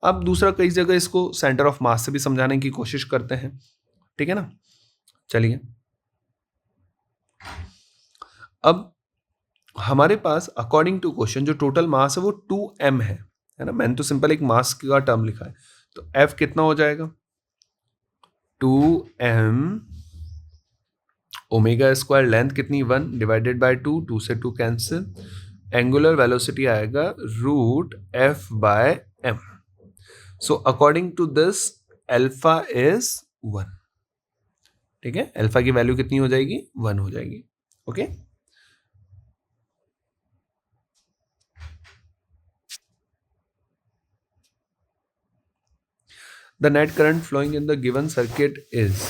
अब दूसरा, कई जगह इसको सेंटर ऑफ मास से भी समझाने की कोशिश करते हैं, ठीक है ना। चलिए, अब हमारे पास अकॉर्डिंग टू क्वेश्चन जो टोटल मास है वो 2m है ना। मैंने तो सिंपल एक मास का टर्म लिखा है, तो F कितना हो जाएगा, 2m ओमेगा स्क्वायर, लेंथ कितनी 1 डिवाइडेड बाय 2, 2 से 2 कैंसिल, एंगुलर वेलोसिटी आएगा root F by m। So according to this alpha is 1। ठीक है, अल्फा की वैल्यू कितनी हो जाएगी, 1 हो जाएगी। Okay, the net current flowing in the given circuit is,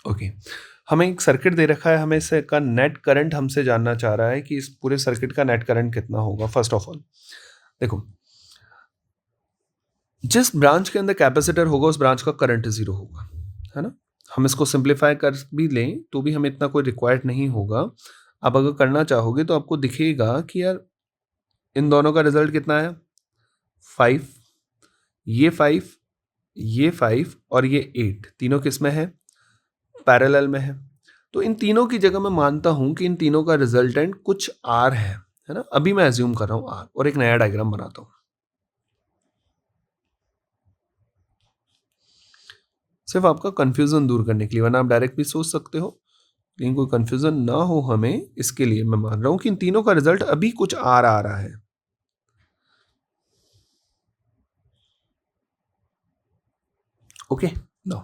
okay, हमें एक सर्किट दे रखा है, हमें इसका नेट करंट हमसे जानना चाह रहा है कि इस पूरे सर्किट का नेट करंट कितना होगा। फर्स्ट ऑफ ऑल देखो, जिस ब्रांच के अंदर कैपेसिटर होगा उस ब्रांच का करंट 0 होगा, है ना। हम इसको सिंप्लीफाई कर भी लें तो भी हमें इतना कोई रिक्वायर्ड नहीं होगा। आप अगर करना चाहोगे तो आपको दिखेगा कि यार इन दोनों का रिजल्ट कितना है, 5, ये 5, ये 5 और ये 8, तीनों किस में है, पैरेलल में है। तो इन तीनों की जगह मैं मानता हूं कि इन तीनों का रिजल्टेंट कुछ R है ना। अभी मैं एज्यूम कर रहा हूं R, और एक नया डायग्राम बनाता हूं सिर्फ आपका कंफ्यूजन दूर करने के लिए, वरना आप डायरेक्ट भी सोच सकते हो, लेकिन कोई कंफ्यूजन ना हो हमें, इसके लिए मैं मान रहा हूं कि इन तीनों का रिजल्ट अभी कुछ R आ रहा है। ओके, नो,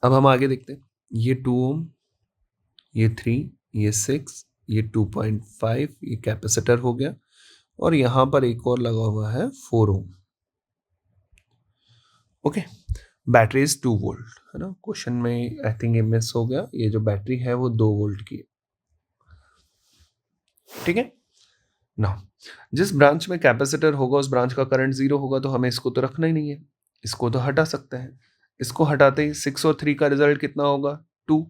अब हम आगे देखते हैं। ये 2 ओम, ये 3, ये 6, ये 2.5, ये कैपेसिटर हो गया, और यहां पर एक और लगा हुआ है 4 ओम। ओके, बैटरी इज 2 वोल्ट, है ना। क्वेश्चन में आई थिंक ये मिस हो गया, ये जो बैटरी है वो 2 वोल्ट की है। ठीक है ना, जिस ब्रांच में कैपेसिटर होगा उस ब्रांच का करंट 0 होगा, तो हमें इसको तो रखना ही नहीं है, इसको तो हटा सकते हैं। इसको हटाते ही 6 और 3 का रिजल्ट कितना होगा, 2।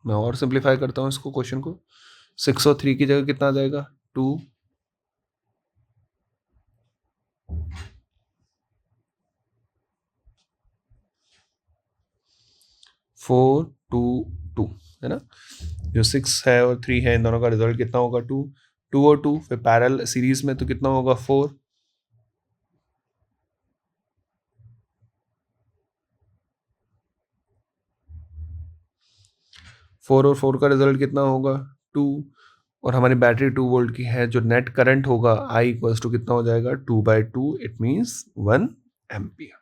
मैं और सिंप्लीफाई करता हूँ इसको, क्वेश्चन को, 6 और 3 की जगह कितना आ जाएगा, 2। 4, 2, 2, है ना। जो 6 है और 3 है, इन दोनों का रिजल्ट कितना होगा, 2। 2 और 2 फिर पैरेलल सीरीज में, तो कितना होगा, 4। 4 और 4 का रिजल्ट कितना होगा, 2। और हमारी बैटरी 2 वोल्ट की है, जो नेट करंट होगा I इक्वल्स टू कितना हो जाएगा, 2/2, इट मीन्स 1 एम्पियर।